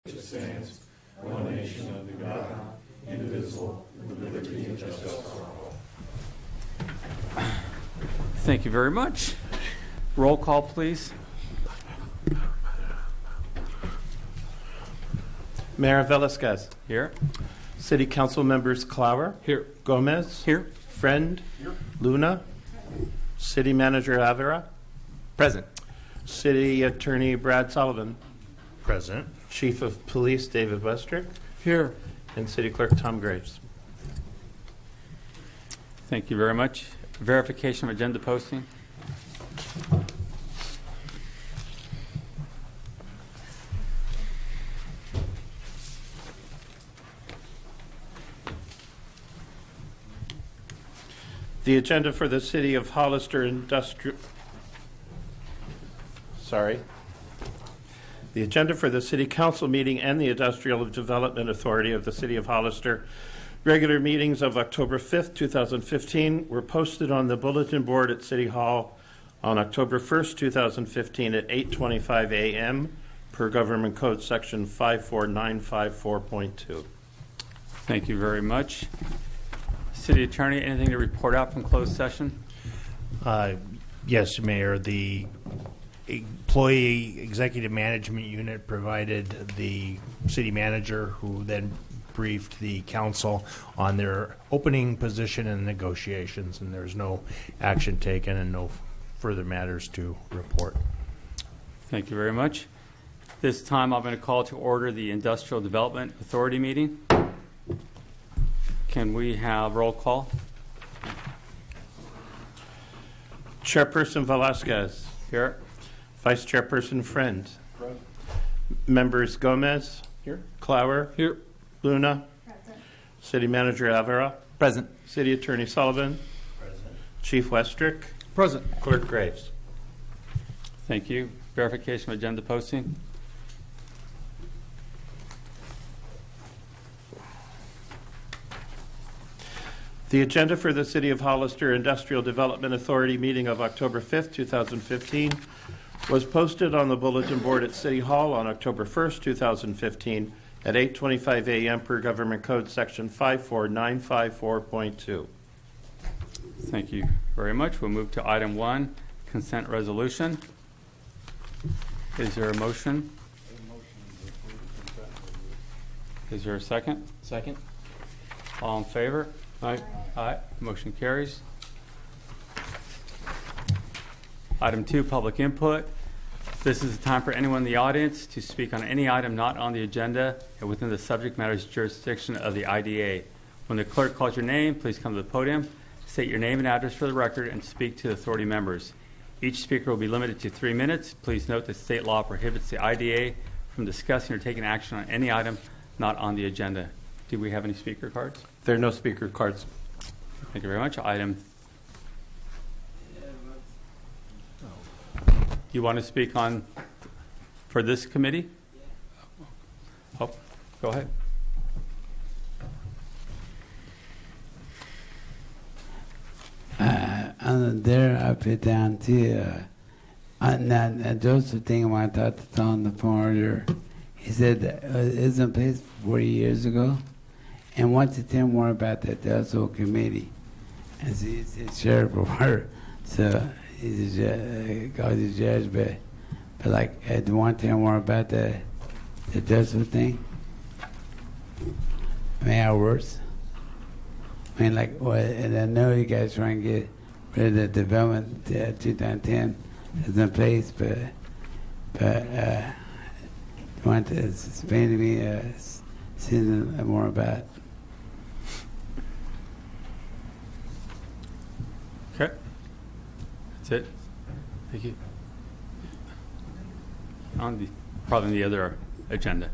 Which stands, one nation under God, indivisible, with liberty and justice for all. Thank you very much. Roll call, please. Mayor Velasquez. Here. City Council members Clower. Here. Gomez. Here. Friend. Here. Luna. City Manager Avera. Present. City Attorney Brad Sullivan. Present. Chief of Police David Westrick. Here. And City Clerk Tom Graves. Thank you very much. Verification of agenda posting. The agenda for the City of Hollister Industrial... The agenda for the City Council meeting and the Industrial Development Authority of the City of Hollister regular meetings of October 5th, 2015 were posted on the bulletin board at City Hall on October 1st, 2015 at 8:25 a.m. per Government Code Section 54954.2. Thank you very much. City Attorney, anything to report out from closed session? Yes, Mayor. The Employee Executive Management Unit provided the city manager, who then briefed the council on their opening position and negotiations, and there's no action taken and no further matters to report. Thank you very much. This time I'm going to call to order the Industrial Development Authority meeting. Can we have roll call? Chairperson Velasquez. Here. Vice Chairperson Friend. Present. Members Gomez. Here. Clower. Here. Luna. Present. City Manager Avera. Present. City Attorney Sullivan. Present. Chief Westrick. Present. Clerk Graves. Thank you. Verification of agenda posting. The agenda for the City of Hollister Industrial Development Authority meeting of October 5th, 2015 was posted on the bulletin board at City Hall on October 1st, 2015 at 8:25 a.m. per Government Code Section 54954.2. Thank you very much. We'll move to item 1, consent resolution. Is there a motion? Is there a second? Second. All in favor? Aye. Aye. Motion carries. Item 2, public input. This is the time for anyone in the audience to speak on any item not on the agenda and within the subject matter's jurisdiction of the IDA. When the clerk calls your name, please come to the podium, state your name and address for the record, and speak to the authority members. Each speaker will be limited to 3 minutes. Please note that state law prohibits the IDA from discussing or taking action on any item not on the agenda. Do we have any speaker cards? There are no speaker cards. Thank you very much. Item. You want to speak on for this committee? Oh, go ahead. And there I put down too. Joseph thing when I talked to on the phone earlier, he said it was in place 40 years ago, and wants to tell more about that whole committee. And so he's the sheriff before, so he's a judge, but like I want to tell more about the Joseph thing. I mean, how worse. I mean, like, well, and I know you guys trying to get rid of the development 2010 is in place, but you want to explain to me, see more about. Okay. That's it. Thank you. Probably the other agenda.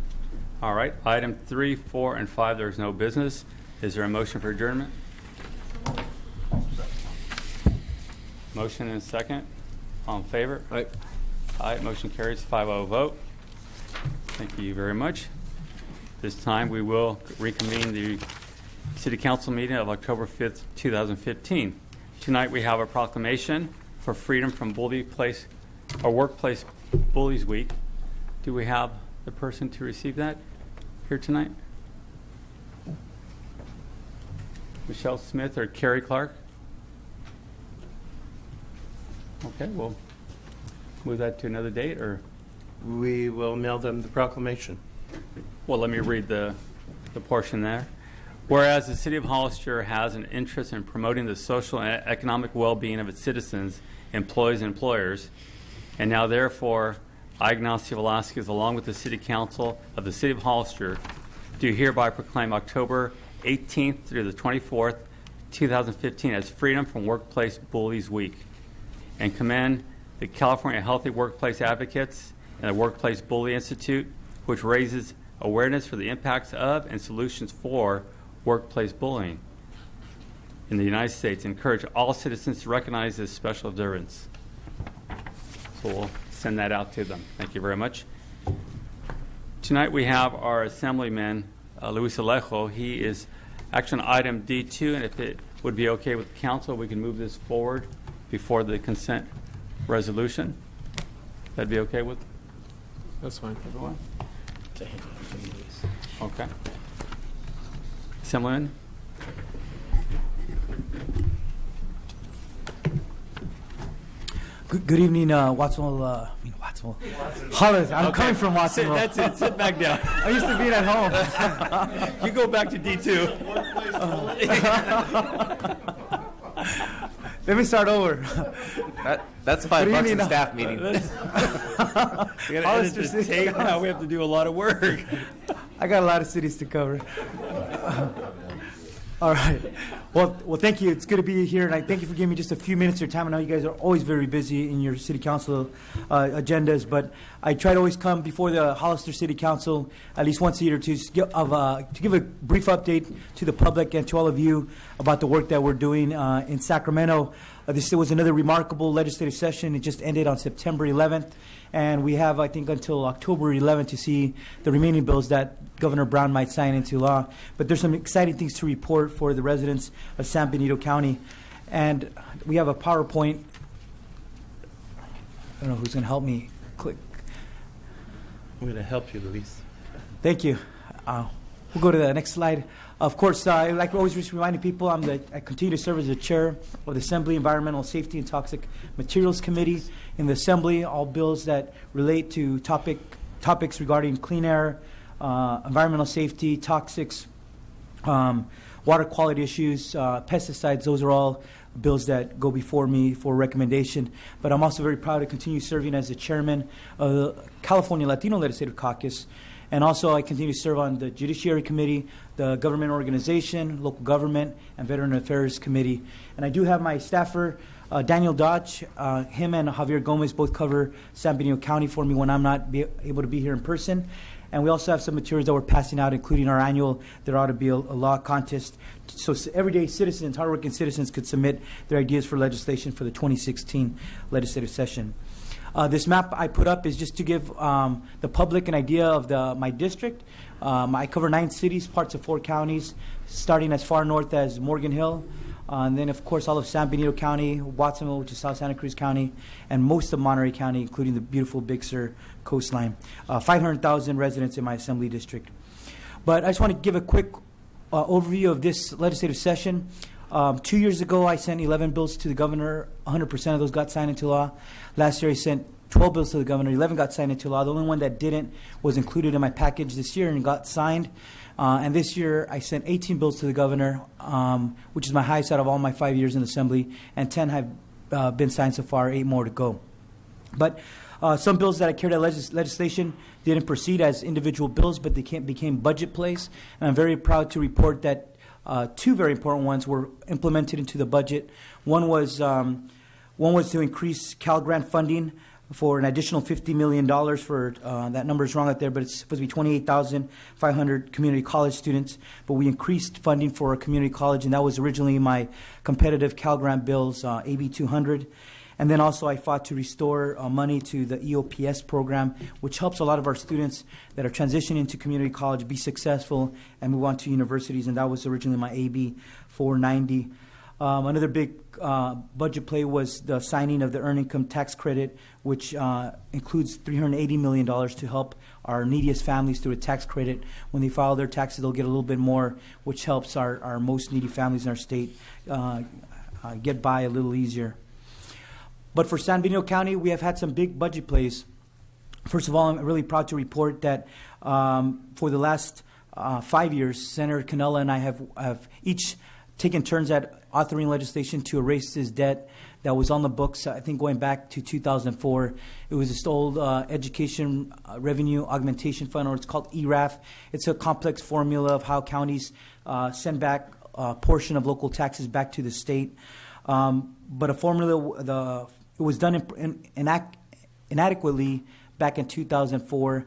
All right. Item 3, 4, and 5, there's no business. Is there a motion for adjournment? Motion and a second. All in favor? Aye. Aye. Motion carries 5-0 vote. Thank you very much. This time we will reconvene the City Council meeting of October 5th, 2015. Tonight we have a proclamation for freedom from bully place or workplace bullies week. Do we have the person to receive that here tonight? Michelle Smith or Carrie Clark? Okay, we'll move that to another date, or? We will mail them the proclamation. Well, let me read the portion there. Whereas the City of Hollister has an interest in promoting the social and economic well-being of its citizens, employees, and employers, and now therefore, I, Ignacio Velasquez, along with the City Council of the City of Hollister, do hereby proclaim October 18th through the 24th, 2015 as Freedom from Workplace Bullies Week, and commend the California Healthy Workplace Advocates and the Workplace Bully Institute, which raises awareness for the impacts of and solutions for workplace bullying in the United States. Encourage all citizens to recognize this special observance. So we'll send that out to them. Thank you very much. Tonight we have our Assemblyman, Luis Alejo. He is action item D2, and if it would be okay with the council, we can move this forward before the consent resolution. That'd be okay with That's fine. everyone? Okay. Assemblyman? Good evening, Watsonville. Hollis. I'm coming from Watsonville. That's it. Sit back down. I used to be at home. You go back to D2. Let me start over. That's $5 Good in evening. staff meeting. We got to edit the tape now. We have to do a lot of work. I got a lot of cities to cover. All right. Well, thank you. It's good to be here, and I thank you for giving me just a few minutes of your time. I know you guys are always very busy in your city council agendas, but I try to always come before the Hollister City Council at least once a year to give a brief update to the public and to all of you about the work that we're doing in Sacramento. This was another remarkable legislative session. It just ended on September 11th. And we have, I think, until October 11th to see the remaining bills that Governor Brown might sign into law. But there's some exciting things to report for the residents of San Benito County. And we have a PowerPoint. I don't know who's going to help me click. I'm going to help you, Luis. Thank you. We'll go to the next slide. Of course, like we're always just reminding people, I continue to serve as the chair of the Assembly Environmental Safety and Toxic Materials Committee. In the Assembly, all bills that relate to topics regarding clean air, environmental safety, toxics, water quality issues, pesticides, those are all bills that go before me for recommendation. But I'm also very proud to continue serving as the chairman of the California Latino Legislative Caucus. And also, I continue to serve on the Judiciary Committee, the Government Organization, Local Government, and Veteran Affairs Committee. And I do have my staffer, Daniel Dodge. Him and Javier Gomez both cover San Benito County for me when I'm not able to be here in person. And we also have some materials that we're passing out, including our annual There Ought to Be a Law contest. So everyday citizens, hardworking citizens, could submit their ideas for legislation for the 2016 legislative session. This map I put up is just to give the public an idea of my district. I cover 9 cities, parts of 4 counties, starting as far north as Morgan Hill, and then, of course, all of San Benito County, Watsonville, which is South Santa Cruz County, and most of Monterey County, including the beautiful Big Sur coastline. 500,000 residents in my assembly district. But I just want to give a quick overview of this legislative session. 2 years ago, I sent 11 bills to the governor. 100% of those got signed into law. Last year, I sent 12 bills to the governor. 11 got signed into law. The only one that didn't was included in my package this year and got signed. And this year, I sent 18 bills to the governor, which is my highest out of all my 5 years in the assembly. And 10 have been signed so far, 8 more to go. But some bills that I carried out legislation didn't proceed as individual bills, but they became budget plays. And I'm very proud to report that 2 very important ones were implemented into the budget. One was to increase Cal Grant funding for an additional $50 million for, that number is wrong out there, but it's supposed to be 28,500 community college students. But we increased funding for a community college, and that was originally my competitive Cal Grant bills, AB 200. And then also I fought to restore money to the EOPS program, which helps a lot of our students that are transitioning to community college be successful and move on to universities, and that was originally my AB 490. Another big budget play was the signing of the Earned Income Tax Credit, which includes $380 million to help our neediest families through a tax credit. When they file their taxes, they'll get a little bit more, which helps our most needy families in our state get by a little easier. But for San Benito County, we have had some big budget plays. First of all, I'm really proud to report that for the last 5 years, Senator Canella and I have each taken turns at authoring legislation to erase this debt that was on the books, I think going back to 2004. It was this old Education Revenue Augmentation Fund, or it's called ERAF. It's a complex formula of how counties send back a portion of local taxes back to the state. But a formula, it was done inadequately back in 2004.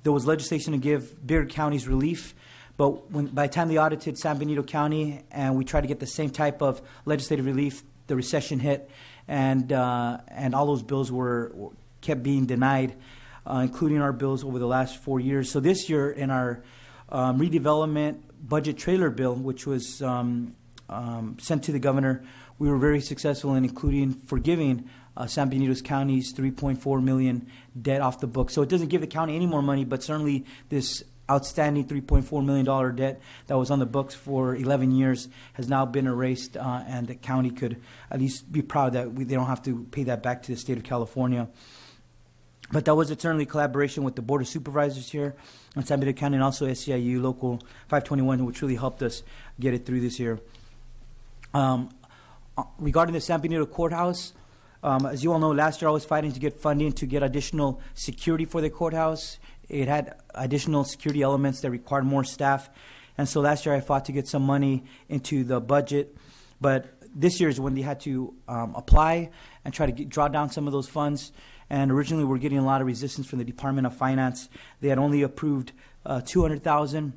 There was legislation to give bigger counties relief. But by the time they audited San Benito County and we tried to get the same type of legislative relief, the recession hit, and all those bills kept being denied, including our bills over the last 4 years. So this year, in our redevelopment budget trailer bill, which was sent to the governor, we were very successful in including forgiving San Benito County's $3.4 million debt off the book. So it doesn't give the county any more money, but certainly this outstanding $3.4 million debt that was on the books for 11 years has now been erased, and the county could at least be proud that they don't have to pay that back to the state of California. But that was certainly collaboration with the Board of Supervisors here in San Benito County and also SEIU Local 521, which really helped us get it through this year. Regarding the San Benito Courthouse, as you all know, last year I was fighting to get funding to get additional security for the courthouse. It had additional security elements that required more staff. And so last year I fought to get some money into the budget. But this year is when they had to apply and try to draw down some of those funds. And originally we were getting a lot of resistance from the Department of Finance. They had only approved $200,000.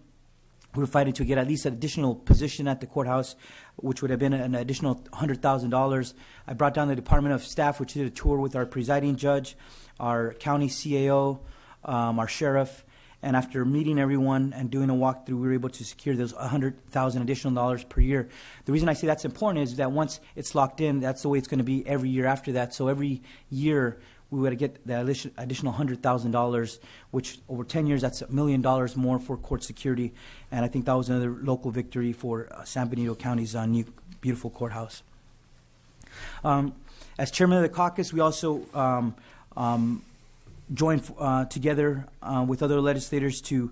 We were fighting to get at least an additional position at the courthouse, which would have been an additional $100,000. I brought down the Department of Staff, which did a tour with our presiding judge, our county CAO, our sheriff, and after meeting everyone and doing a walkthrough, we were able to secure those $100,000 additional dollars per year. The reason I say that's important is that once it's locked in, that's the way it's going to be every year after that. So every year we would get the additional $100,000, which over 10 years, that's $1 million more for court security. And I think that was another local victory for San Benito County's new beautiful courthouse. As chairman of the caucus, we also joined together with other legislators to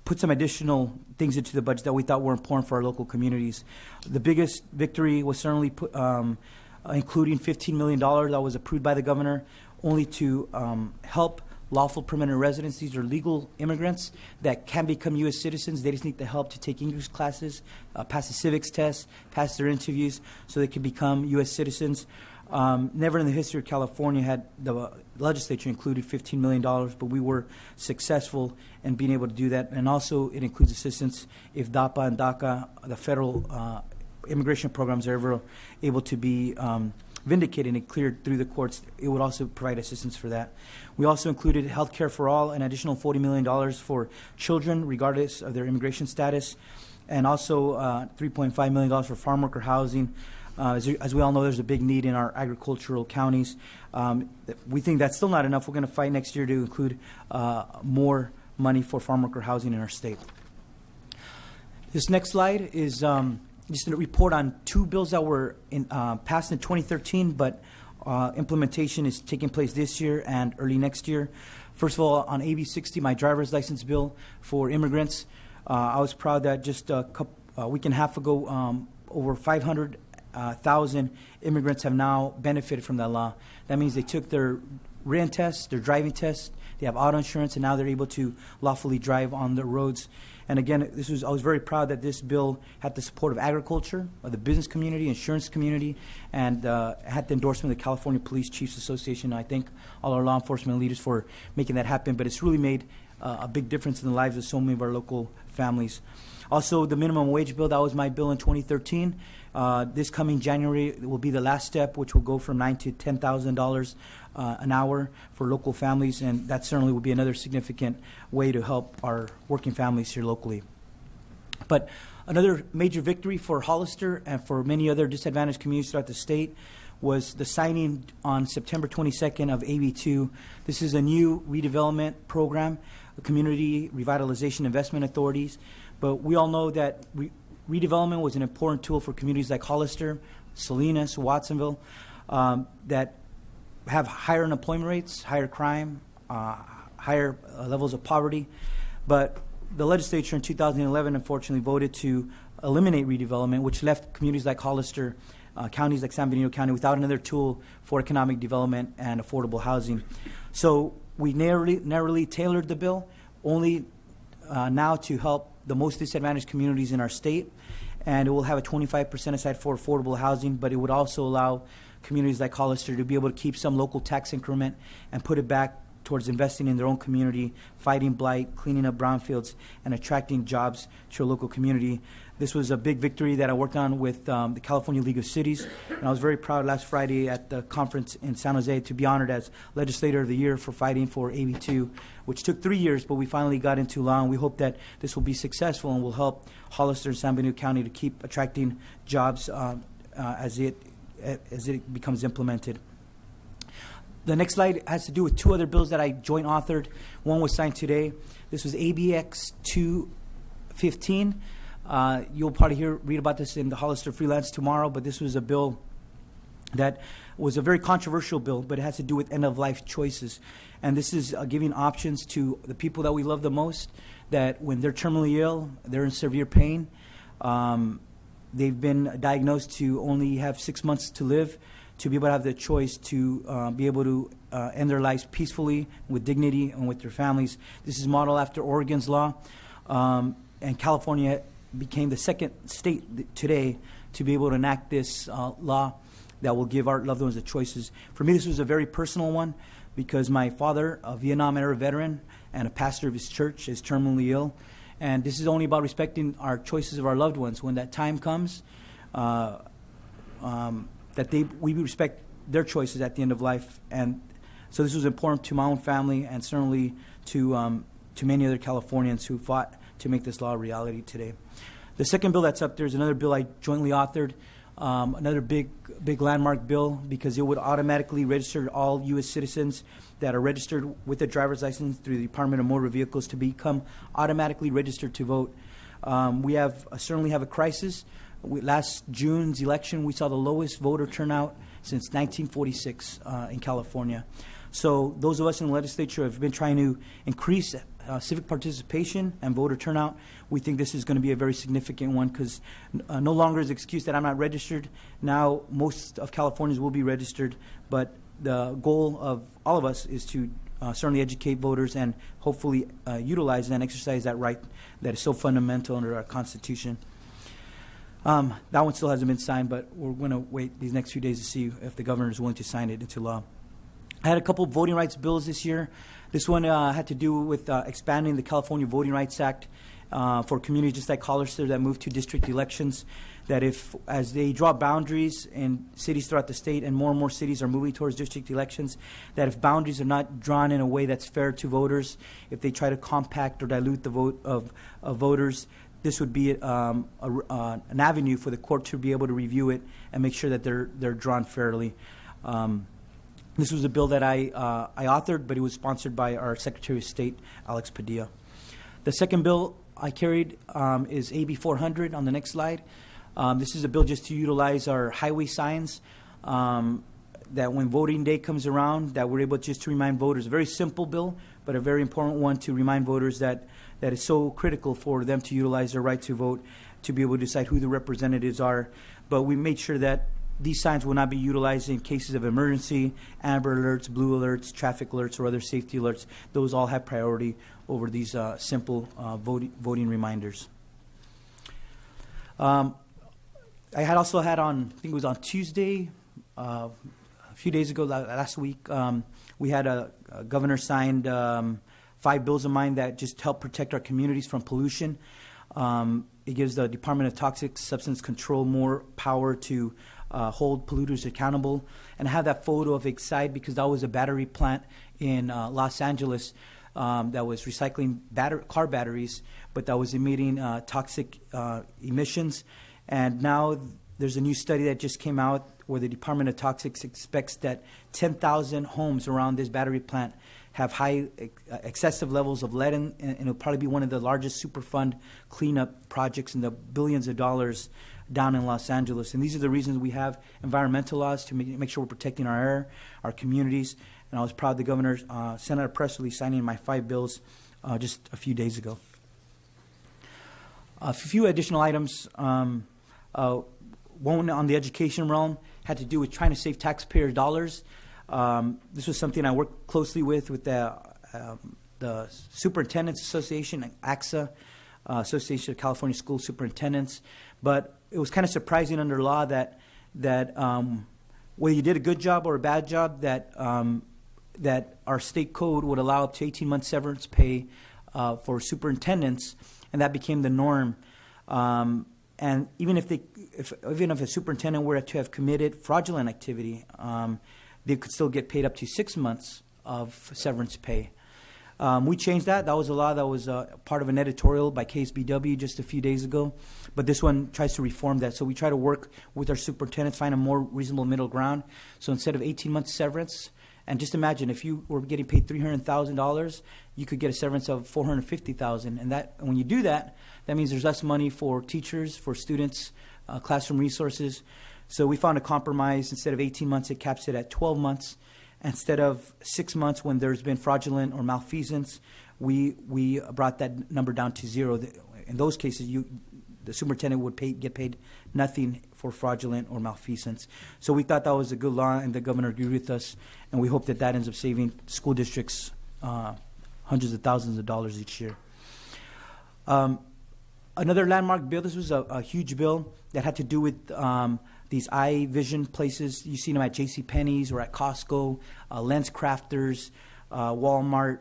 put some additional things into the budget that we thought were important for our local communities. The biggest victory was certainly including $15 million that was approved by the governor only to help lawful permanent residents. These are legal immigrants that can become U.S. citizens. They just need the help to take English classes, pass the civics test, pass their interviews so they can become U.S. citizens. Never in the history of California had the legislature included $15 million, but we were successful in being able to do that. And also it includes assistance if DAPA and DACA, the federal immigration programs, are ever able to be vindicated and cleared through the courts. It would also provide assistance for that. We also included health care for all, an additional $40 million for children, regardless of their immigration status, and also $3.5 million for farm worker housing. As we all know, there's a big need in our agricultural counties. We think that's still not enough. We're going to fight next year to include more money for farm worker housing in our state. This next slide is just a report on two bills that were passed in 2013, but implementation is taking place this year and early next year. First of all, on AB 60, my driver's license bill for immigrants, I was proud that just a week and a half ago, over 500,000 immigrants have now benefited from that law. That means they took their written test, their driving test, they have auto insurance, and now they're able to lawfully drive on the roads. And again, I was very proud that this bill had the support of agriculture, of the business community, insurance community, and had the endorsement of the California Police Chiefs Association. I thank all our law enforcement leaders for making that happen, but it's really made a big difference in the lives of so many of our local families. Also, the minimum wage bill, that was my bill in 2013. This coming January will be the last step, which will go from $9,000 to $10,000 an hour for local families, and that certainly will be another significant way to help our working families here locally. But another major victory for Hollister and for many other disadvantaged communities throughout the state was the signing on September 22nd of AB2. This is a new redevelopment program, a Community Revitalization Investment Authorities. But we all know that redevelopment was an important tool for communities like Hollister, Salinas, Watsonville, that have higher unemployment rates, higher crime, higher levels of poverty. But the legislature in 2011 unfortunately voted to eliminate redevelopment, which left communities like Hollister, counties like San Benito County without another tool for economic development and affordable housing. So we narrowly tailored the bill only now to help the most disadvantaged communities in our state, and it will have a 25% aside for affordable housing, but it would also allow communities like Hollister to be able to keep some local tax increment and put it back towards investing in their own community, fighting blight, cleaning up brownfields, and attracting jobs to your local community. This was a big victory that I worked on with the California League of Cities, and I was very proud last Friday at the conference in San Jose to be honored as Legislator of the Year for fighting for AB2, which took 3 years, but we finally got into law, and we hope that this will be successful and will help Hollister and San Benito County to keep attracting jobs as it becomes implemented. The next slide has to do with 2 other bills that I joint authored. One was signed today. This was ABX 215. You'll probably read about this in the Hollister Freelance tomorrow, but this was a bill that was a very controversial bill, but it has to do with end-of-life choices. And this is giving options to the people that we love the most, that when they're terminally ill, they're in severe pain, they've been diagnosed to only have 6 months to live, to be able to have the choice to be able to end their lives peacefully, with dignity, and with their families. This is modeled after Oregon's law, and California became the second state today to be able to enact this law that will give our loved ones the choices. For me, this was a very personal one because my father, a Vietnam-era veteran and a pastor of his church, is terminally ill. And this is only about respecting our choices of our loved ones. When that time comes, we respect their choices at the end of life. And so this was important to my own family and certainly to many other Californians who fought to make this law a reality today. The second bill that's up there is another bill I jointly authored, another big landmark bill because it would automatically register all U.S. citizens that are registered with a driver's license through the Department of Motor Vehicles to become automatically registered to vote. We certainly have a crisis. Last June's election, we saw the lowest voter turnout since 1946 in California. So those of us in the legislature have been trying to increase civic participation and voter turnout. We think this is going to be a very significant one because no longer is the excuse that I'm not registered. Now most of Californians will be registered, but the goal of all of us is to certainly educate voters and hopefully utilize and exercise that right that is so fundamental under our Constitution. That one still hasn't been signed, but we're going to wait these next few days to see if the governor is willing to sign it into law. I had a couple of voting rights bills this year. This one had to do with expanding the California Voting Rights Act for communities just like Hollister that move to district elections, that as they draw boundaries in cities throughout the state and more cities are moving towards district elections, that if boundaries are not drawn in a way that's fair to voters, if they try to compact or dilute the vote of voters, this would be an avenue for the court to be able to review it and make sure that they're drawn fairly. This was a bill that I authored, but it was sponsored by our Secretary of State, Alex Padilla. The second bill I carried is AB 400 on the next slide. This is a bill just to utilize our highway signs that when voting day comes around, that we're able just to remind voters. A very simple bill, but a very important one to remind voters that is so critical for them to utilize their right to vote, to be able to decide who the representatives are. But we made sure that these signs will not be utilized in cases of emergency, amber alerts, blue alerts, traffic alerts, or other safety alerts. Those all have priority over these simple voting reminders. I had also had on, I think it was on Tuesday, a few days ago, last week, we had a governor signed 5 bills of mine that just help protect our communities from pollution. It gives the Department of Toxic Substance Control more power to hold polluters accountable, and have that photo of Excite because that was a battery plant in Los Angeles that was recycling car batteries, but that was emitting toxic emissions. And now there's a new study that just came out where the Department of Toxics expects that 10,000 homes around this battery plant have high excessive levels of lead in, and it'll probably be one of the largest Superfund cleanup projects in the billions of dollars down in Los Angeles. And these are the reasons we have environmental laws to make sure we're protecting our air, our communities. And I was proud the governor sent out a press release signing my 5 bills just a few days ago. A few additional items. One on the education realm had to do with trying to save taxpayer dollars. This was something I worked closely with the Superintendents Association, ACSA, Association of California School Superintendents. But it was kind of surprising under law that whether you did a good job or a bad job, that our state code would allow up to 18 months severance pay for superintendents, and that became the norm. And even if a superintendent were to have committed fraudulent activity, they could still get paid up to 6 months of severance pay. We changed that. That was a law that was part of an editorial by KSBW just a few days ago. But this one tries to reform that. So we try to work with our superintendents, find a more reasonable middle ground. So instead of 18 months severance, and just imagine if you were getting paid $300,000, you could get a severance of $450,000. And when you do that, that means there's less money for teachers, for students, classroom resources. So we found a compromise. Instead of 18 months, it caps it at 12 months. Instead of 6 months when there's been fraudulent or malfeasance, we brought that number down to 0. In those cases, the superintendent would get paid nothing for fraudulent or malfeasance. So we thought that was a good law, and the governor agreed with us, and we hope that ends up saving school districts hundreds of thousands of dollars each year. Another landmark bill, this was a huge bill that had to do with these eye vision places. You see them at JCPenney's or at Costco, Lens Crafters, Walmart.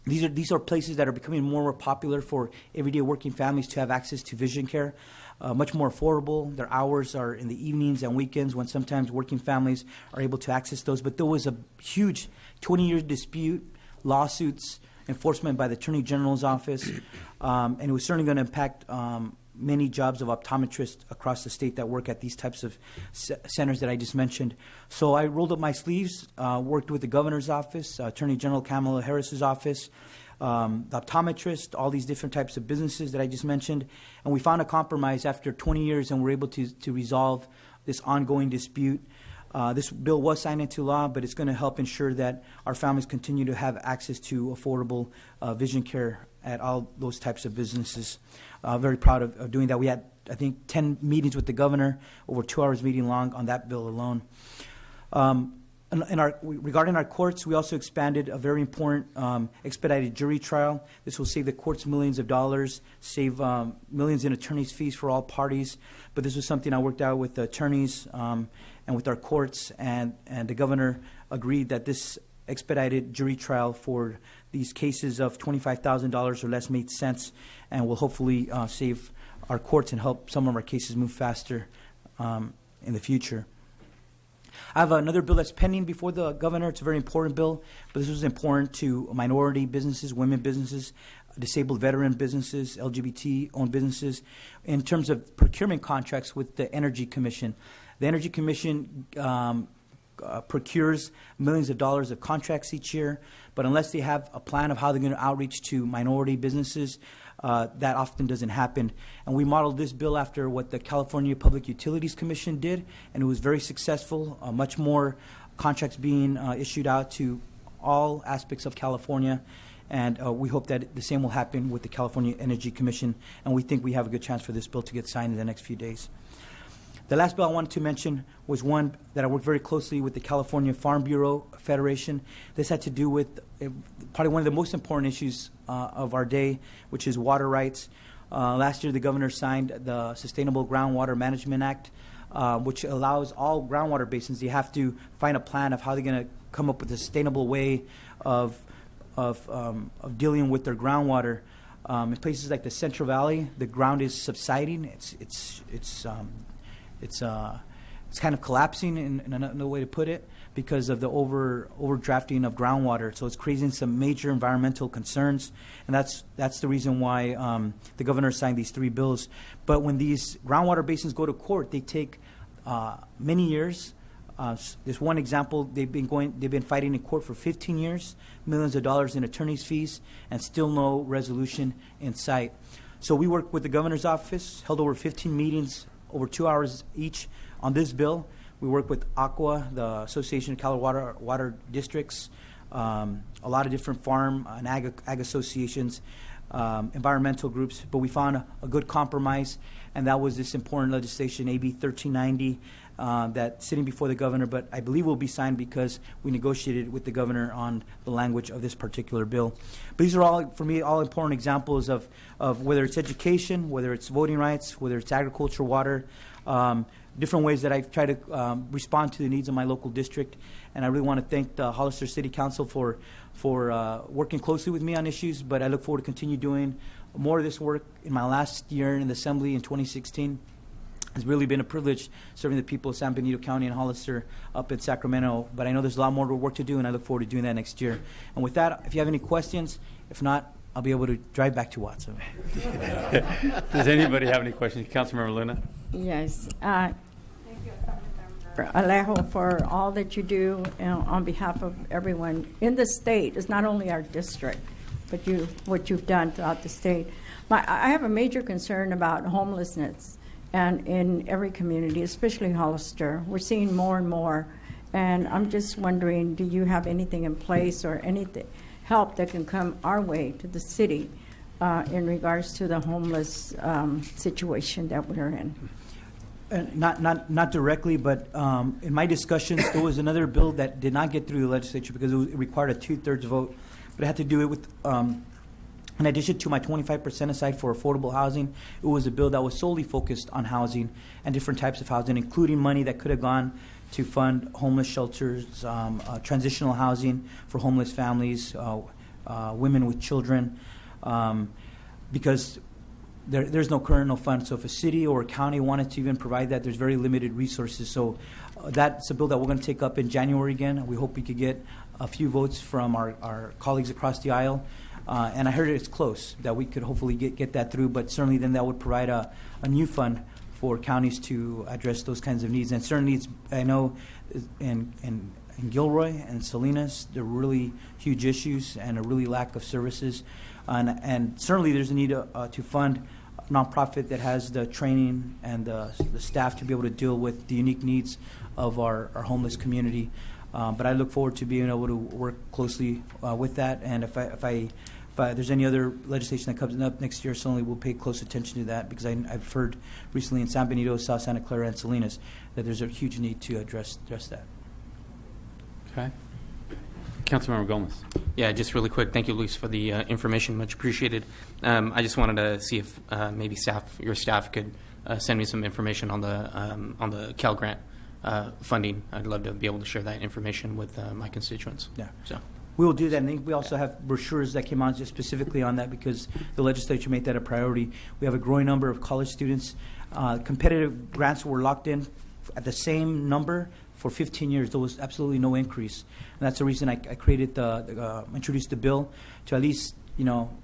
These are places that are becoming more and more popular for everyday working families to have access to vision care. Much more affordable. Their hours are in the evenings and weekends when sometimes working families are able to access those. But there was a huge 20-year dispute, lawsuits, enforcement by the Attorney General's office, and it was certainly going to impact many jobs of optometrists across the state that work at these types of centers that I just mentioned. So I rolled up my sleeves, worked with the governor's office, Attorney General Kamala Harris's office, the optometrist, all these different types of businesses that I just mentioned. And we found a compromise after 20 years, and we're able to resolve this ongoing dispute. This bill was signed into law, but it's going to help ensure that our families continue to have access to affordable vision care at all those types of businesses. Very proud of doing that. We had, I think, 10 meetings with the governor, over 2 hours meeting long on that bill alone. Regarding our courts, we also expanded a very important expedited jury trial. This will save the courts millions of dollars, save millions in attorneys' fees for all parties. But this was something I worked out with the attorneys and with our courts, and the governor agreed that this expedited jury trial for these cases of $25,000 or less made sense, and will hopefully save our courts and help some of our cases move faster in the future. I have another bill that's pending before the governor. It's a very important bill, but this was important to minority businesses, women businesses, disabled veteran businesses, LGBT-owned businesses, in terms of procurement contracts with the Energy Commission. The Energy Commission procures millions of dollars of contracts each year, but unless they have a plan of how they're going to outreach to minority businesses, that often doesn't happen. And we modeled this bill after what the California Public Utilities Commission did, and it was very successful. Much more contracts being issued out to all aspects of California, and we hope that the same will happen with the California Energy Commission, and we think we have a good chance for this bill to get signed in the next few days. The last bill I wanted to mention was one that I worked very closely with the California Farm Bureau Federation. This had to do with probably one of the most important issues of our day, which is water rights. Last year, the governor signed the Sustainable Groundwater Management Act, which allows all groundwater basins, they have to find a plan of how they're going to come up with a sustainable way of dealing with their groundwater. In places like the Central Valley, the ground is subsiding. It's kind of collapsing in another way to put it because of the overdrafting of groundwater. So it's creating some major environmental concerns, and that's the reason why the governor signed these 3 bills. But when these groundwater basins go to court, they take many years. There's one example, they've been fighting in court for 15 years, millions of dollars in attorney's fees, and still no resolution in sight. So we worked with the governor's office, held over 15 meetings, over 2 hours each on this bill. We worked with ACWA, the Association of California Water Districts, a lot of different farm and ag associations, environmental groups, but we found a good compromise, and that was this important legislation, AB 1390, that's sitting before the governor, but I believe will be signed because we negotiated with the governor on the language of this particular bill. But these are all, for me, all important examples of whether it's education, whether it's voting rights, whether it's agriculture, water, different ways that I've tried to respond to the needs of my local district. And I really want to thank the Hollister City Council for working closely with me on issues, but I look forward to continue doing more of this work in my last year in the Assembly in 2016. It's really been a privilege serving the people of San Benito County and Hollister up in Sacramento, but I know there's a lot more work to do, and I look forward to doing that next year. And with that, if you have any questions, if not, I'll be able to drive back to Watson. Does anybody have any questions? Councilmember Luna? Yes. Thank you, Alejo, for all that you do on behalf of everyone in the state. It's not only our district, but what you've done throughout the state. I have a major concern about homelessness. And in every community, especially Hollister, we're seeing more and more. And I'm just wondering, do you have anything in place or anything help that can come our way to the city in regards to the homeless situation that we're in? Not directly, but in my discussions, there was another bill that did not get through the legislature because it required a 2/3 vote, but it had to do it with. In addition to my 25% aside for affordable housing, it was a bill that was solely focused on housing and different types of housing, including money that could have gone to fund homeless shelters, transitional housing for homeless families, women with children, because there's no current fund. So if a city or a county wanted to even provide that, there's very limited resources. So that's a bill that we're going to take up in January again. We hope we could get a few votes from our colleagues across the aisle. And I heard it's close, that we could hopefully get that through, but certainly then that would provide a new fund for counties to address those kinds of needs. And certainly I know in Gilroy and Salinas, there are really huge issues and a really lack of services. And certainly there's a need to fund a nonprofit that has the training and the staff to be able to deal with the unique needs of our homeless community. But I look forward to being able to work closely with that. And if there's any other legislation that comes up next year, certainly we'll pay close attention to that, because I've heard recently in San Benito, South Santa Clara, and Salinas that there's a huge need to address that. Okay. Councilmember Gomez. Yeah, just really quick. Thank you, Luis, for the information. Much appreciated. I just wanted to see if maybe your staff could send me some information on the Cal Grant funding. I'd love to be able to share that information with my constituents. Yeah. So. We will do that. And I think we also have brochures that came out just specifically on that because the legislature made that a priority. We have a growing number of college students. Competitive grants were locked in at the same number for 15 years. There was absolutely no increase. And that's the reason I created introduced the bill to at least,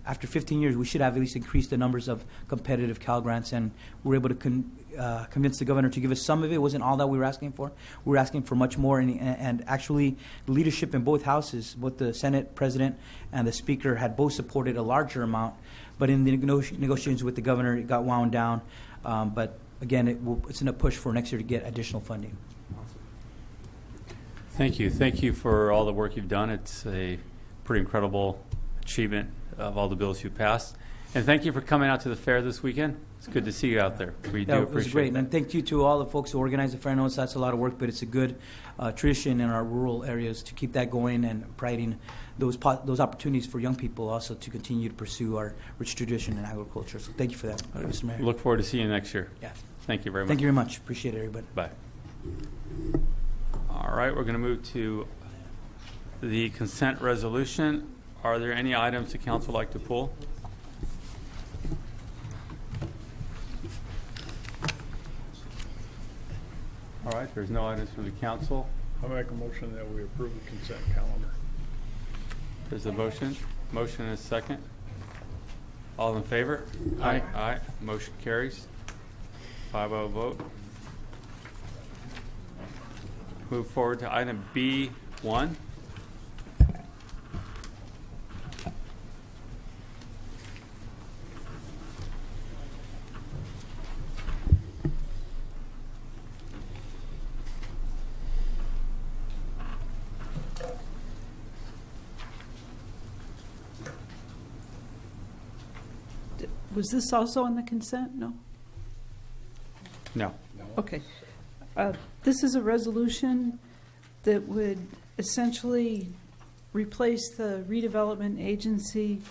after 15 years, we should have at least increased the numbers of competitive Cal Grants. And we were able to convince the governor to give us some of it. It wasn't all that we were asking for. We were asking for much more. And actually, the leadership in both houses, both the Senate President and the Speaker, had both supported a larger amount. But in the negotiations with the governor, it got wound down. But again, it's in a push for next year to get additional funding. Thank you. Thank you for all the work you've done. It's a pretty incredible achievement of all the bills you passed. And thank you for coming out to the fair this weekend. It's good to see you out there. We do appreciate it. It was great. And thank you to all the folks who organized the fair. I know that's a lot of work, but it's a good tradition in our rural areas to keep that going and providing those opportunities for young people also to continue to pursue our rich tradition in agriculture. So thank you for that, Mr. Mayor. Look forward to seeing you next year. Yeah. Thank you very much. Thank you very much. Appreciate it, everybody. Bye. All right, we're going to move to the consent resolution. Are there any items the council would like to pull? All right, there's no items from the council. I make a motion that we approve the consent calendar. There's a motion. Motion and a second. All in favor? Aye. Aye. Motion carries. 5-0 vote. move forward to item B1. Was this also on the consent? No? No. Okay. This is a resolution that would essentially replace the redevelopment agency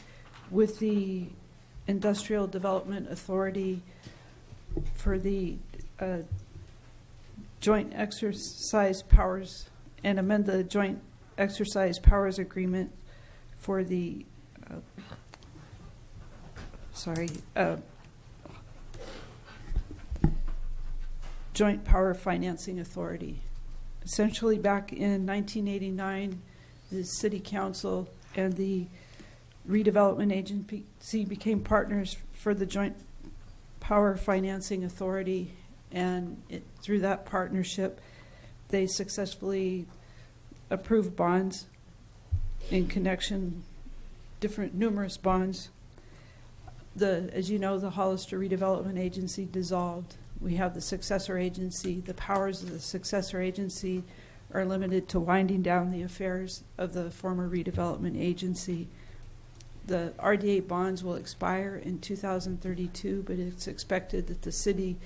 with the Industrial Development Authority for the joint exercise powers, and amend the joint exercise powers agreement for the Joint Power Financing Authority. Essentially, back in 1989, the City Council and the Redevelopment Agency became partners for the Joint Power Financing Authority, and through that partnership, they successfully approved bonds in connection, numerous bonds. As you know, the Hollister Redevelopment Agency dissolved. We have the successor agency. The powers of the successor agency are limited to winding down the affairs of the former redevelopment agency. The RDA bonds will expire in 2032, but it's expected that the city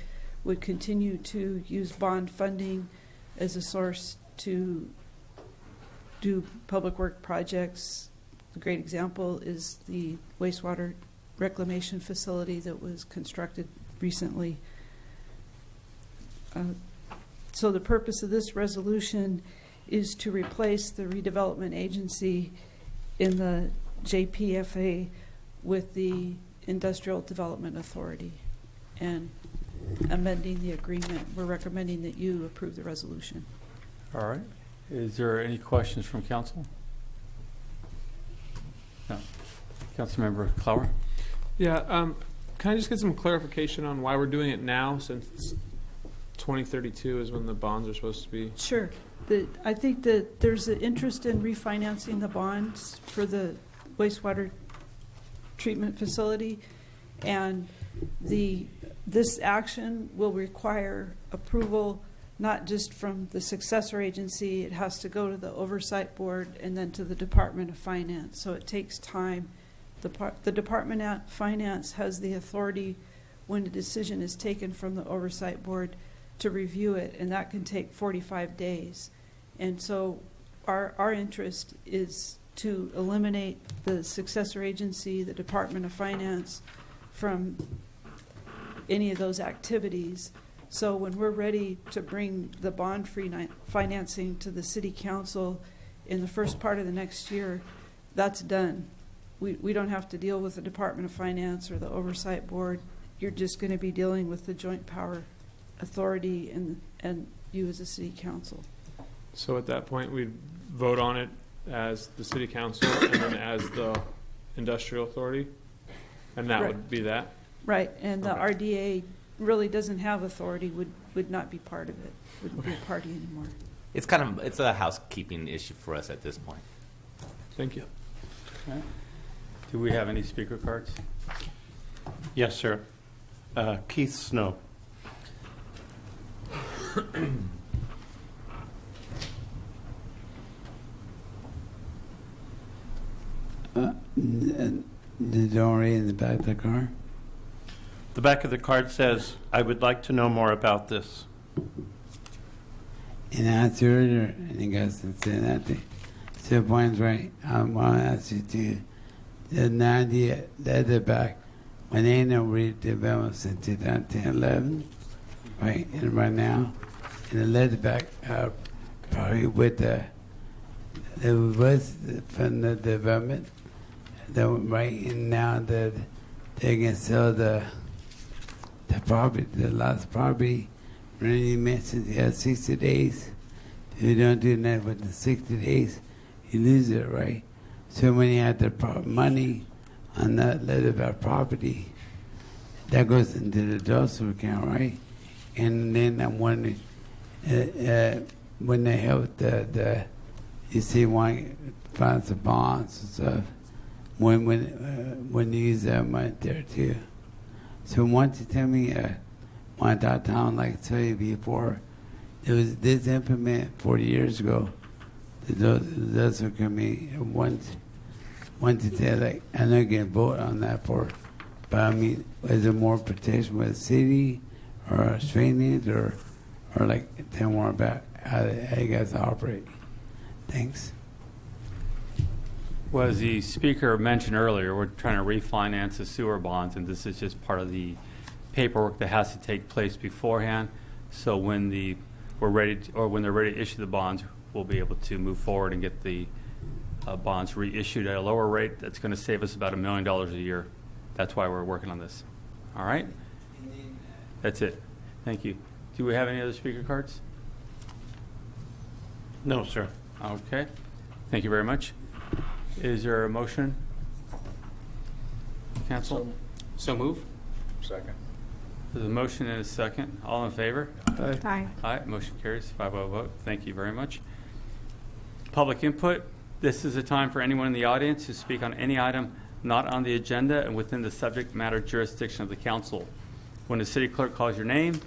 would continue to use bond funding as a source to do public work projects. A great example is the wastewater reclamation facility that was constructed recently. So the purpose of this resolution is to replace the redevelopment agency in the JPFA with the Industrial Development Authority, and amending the agreement. We're recommending that you approve the resolution. All right. Is there any questions from council? No. Councilmember Clower? Yeah, can I just get some clarification on why we're doing it now, since 2032 is when the bonds are supposed to be? Sure. I think that there's an interest in refinancing the bonds for the wastewater treatment facility, and this action will require approval not just from the successor agency. It has to go to the oversight board and then to the Department of Finance. So it takes time. The Department of Finance has the authority, when a decision is taken from the oversight board, to review it, and that can take 45 days. And so our interest is to eliminate the successor agency, the Department of Finance, from any of those activities. So when we're ready to bring the bond financing to the City Council in the first part of the next year, that's done. We don't have to deal with the Department of Finance or the Oversight Board. You're just going to be dealing with the Joint Power Authority and you as a City Council. So at that point, we'd vote on it as the City Council and then as the Industrial Authority, and that would be that? Right, and the RDA really doesn't have authority, would not be part of it, wouldn't be a party anymore. It's a housekeeping issue for us at this point. Thank you. Okay. Do we have any speaker cards? Yes, sir. Keith Snow. Don't read in the back of the car. The back of the card says, "I would like to know more about this." And I asked you earlier, and you guys didn't say nothing. So your point's right. I want to ask you too. The 90 at the back, when they ain't no redevelopment since 2011, right? And right now, and the leather back, probably with the was from the development, right? And now that they can sell the property, the last property. Randy mentioned he has 60 days. If you don't do that within 60 days, you lose it, right? So when you have the money on that leatherback property, that goes into the industrial account, right? And then I'm wondering, when they help the you see one find some bonds and stuff. When they use that money there too. So why don't you tell me one downtown like I tell you before, it was this implement 40 years ago. That's what committee want to tell like I'm not gonna vote on that for, but I mean, is there more protection with the city or Australians or like tell more about how you guys operate? Thanks. Well, as the speaker mentioned earlier, we're trying to refinance the sewer bonds, and this is just part of the paperwork that has to take place beforehand. So when we're ready to, or when they're ready to issue the bonds, we'll be able to move forward and get the bonds reissued at a lower rate. That's going to save us about $1 million a year. That's why we're working on this. All right? That's it. Thank you. Do we have any other speaker cards? No, sir. Okay. Thank you very much. Is there a motion? Council? So move. Second. There's a motion and a second. All in favor? Aye. Aye. Motion carries. 5-0 vote. Thank you very much. Public input. This is a time for anyone in the audience to speak on any item not on the agenda and within the subject matter jurisdiction of the council. When the city clerk calls your name,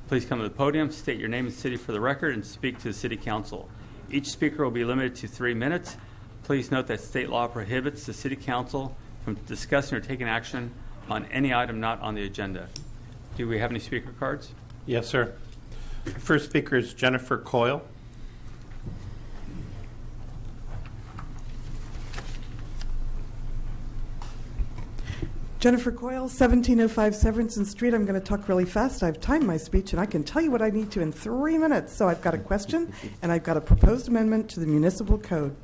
please come to the podium, state your name and city for the record, and speak to the city council. Each speaker will be limited to 3 minutes. Please note that state law prohibits the city council from discussing or taking action on any item not on the agenda. Do we have any speaker cards? Yes, sir. First speaker is Jennifer Coyle. Jennifer Coyle, 1705 Severinsen Street. I'm going to talk really fast. I've timed my speech, and I can tell you what I need to in 3 minutes. So I've got a question, and I've got a proposed amendment to the municipal code.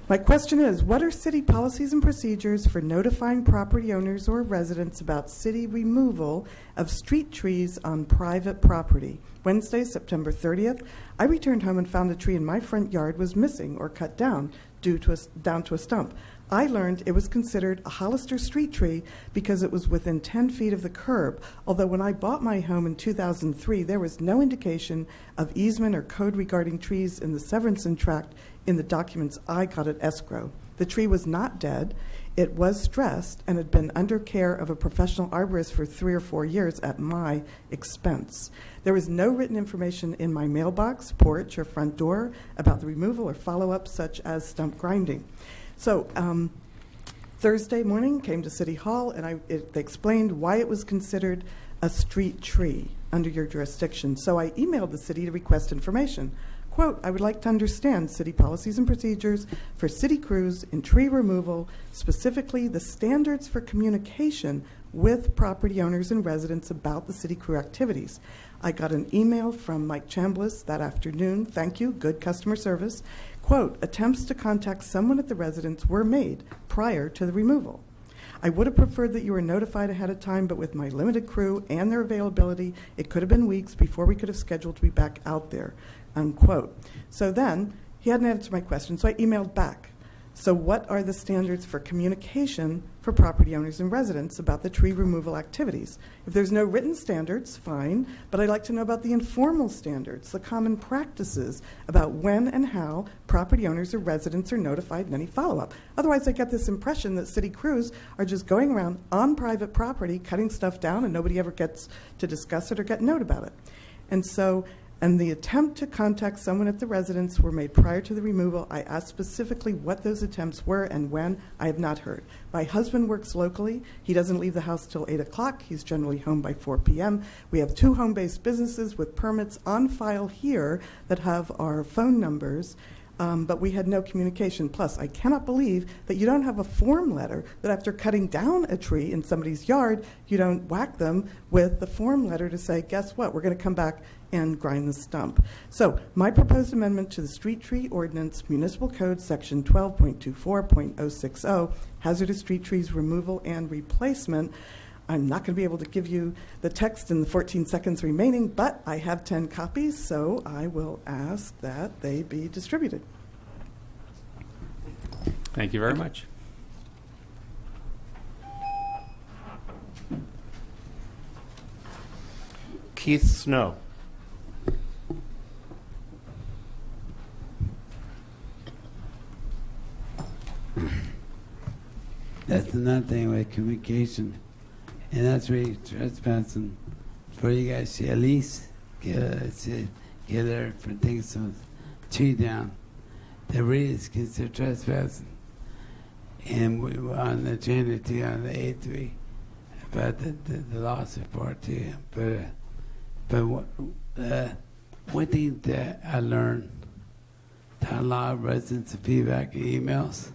My question is, what are city policies and procedures for notifying property owners or residents about city removal of street trees on private property? Wednesday, September 30th, I returned home and found a tree in my front yard was missing or cut down down to a stump. I learned it was considered a Hollister street tree because it was within 10 feet of the curb, although when I bought my home in 2003, there was no indication of easement or code regarding trees in the Severinsen tract in the documents I got at escrow. The tree was not dead. It was stressed and had been under care of a professional arborist for 3 or 4 years at my expense. There was no written information in my mailbox, porch, or front door about the removal or follow-up such as stump grinding. So Thursday morning, came to City Hall, and they explained why it was considered a street tree under your jurisdiction. So I emailed the city to request information. Quote, I would like to understand city policies and procedures for city crews in tree removal, specifically the standards for communication with property owners and residents about the city crew activities. I got an email from Mike Chambliss that afternoon. Thank you, good customer service. Quote, attempts to contact someone at the residence were made prior to the removal. I would have preferred that you were notified ahead of time, but with my limited crew and their availability, it could have been weeks before we could have scheduled to be back out there, unquote. So then, he hadn't answered my question, so I emailed back. So what are the standards for communication for property owners and residents about the tree removal activities? If there's no written standards, fine, but I'd like to know about the informal standards, the common practices about when and how property owners or residents are notified and any follow-up. Otherwise, I get this impression that city crews are just going around on private property, cutting stuff down, and nobody ever gets to discuss it or get note about it. And the attempt to contact someone at the residence were made prior to the removal. I asked specifically what those attempts were and when. I have not heard. My husband works locally. He doesn't leave the house till 8 o'clock. He's generally home by 4 p.m. We have 2 home-based businesses with permits on file here that have our phone numbers, but we had no communication. Plus, I cannot believe that you don't have a form letter that after cutting down a tree in somebody's yard, you don't whack them with the form letter to say, guess what, we're going to come back and grind the stump. So my proposed amendment to the Street Tree Ordinance, Municipal Code, Section 12.24.060, hazardous street trees removal and replacement. I'm not going to be able to give you the text in the 14 seconds remaining, but I have 10 copies, so I will ask that they be distributed. Thank you very much. Keith Snow. another thing with communication, and that's really trespassing. For you guys to at least get there for things to tree down. That really is considered trespassing. And we were on the agenda too on the A3 about the loss report too. But one thing that I learned that a lot of residents of feedback and emails.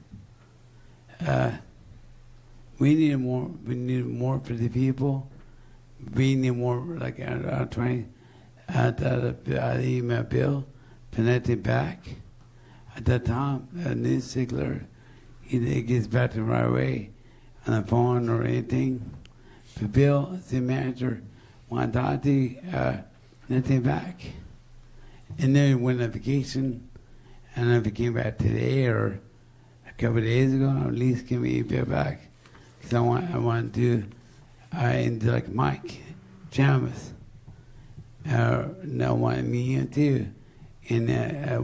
We need more for the people. We need more, like I'm trying the email bill, connected back. At that time, a news signal, it gets back to right away on the phone or anything. The bill, the manager, want to talk to nothing back. And then when on vacation, I don't know if it came back today or a couple of days ago, at least give me a bill back. Because I want to do, like Mike Chalmers, now want me too, and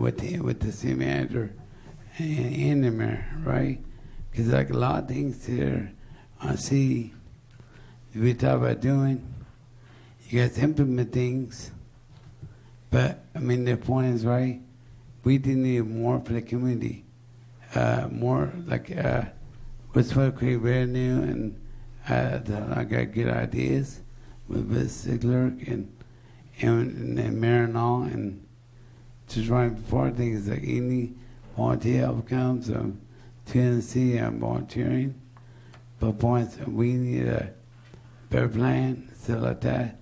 with the city manager and the mayor, right? Because like a lot of things here, I see we talk about doing, you guys implement things, but I mean the point is right. We do need more for the community, more like what's what create revenue, and I got good ideas with this clerk and mayor and all, and just right before things like any volunteer help comes, Tennessee, I'm volunteering, but points we need a better plan, stuff like that,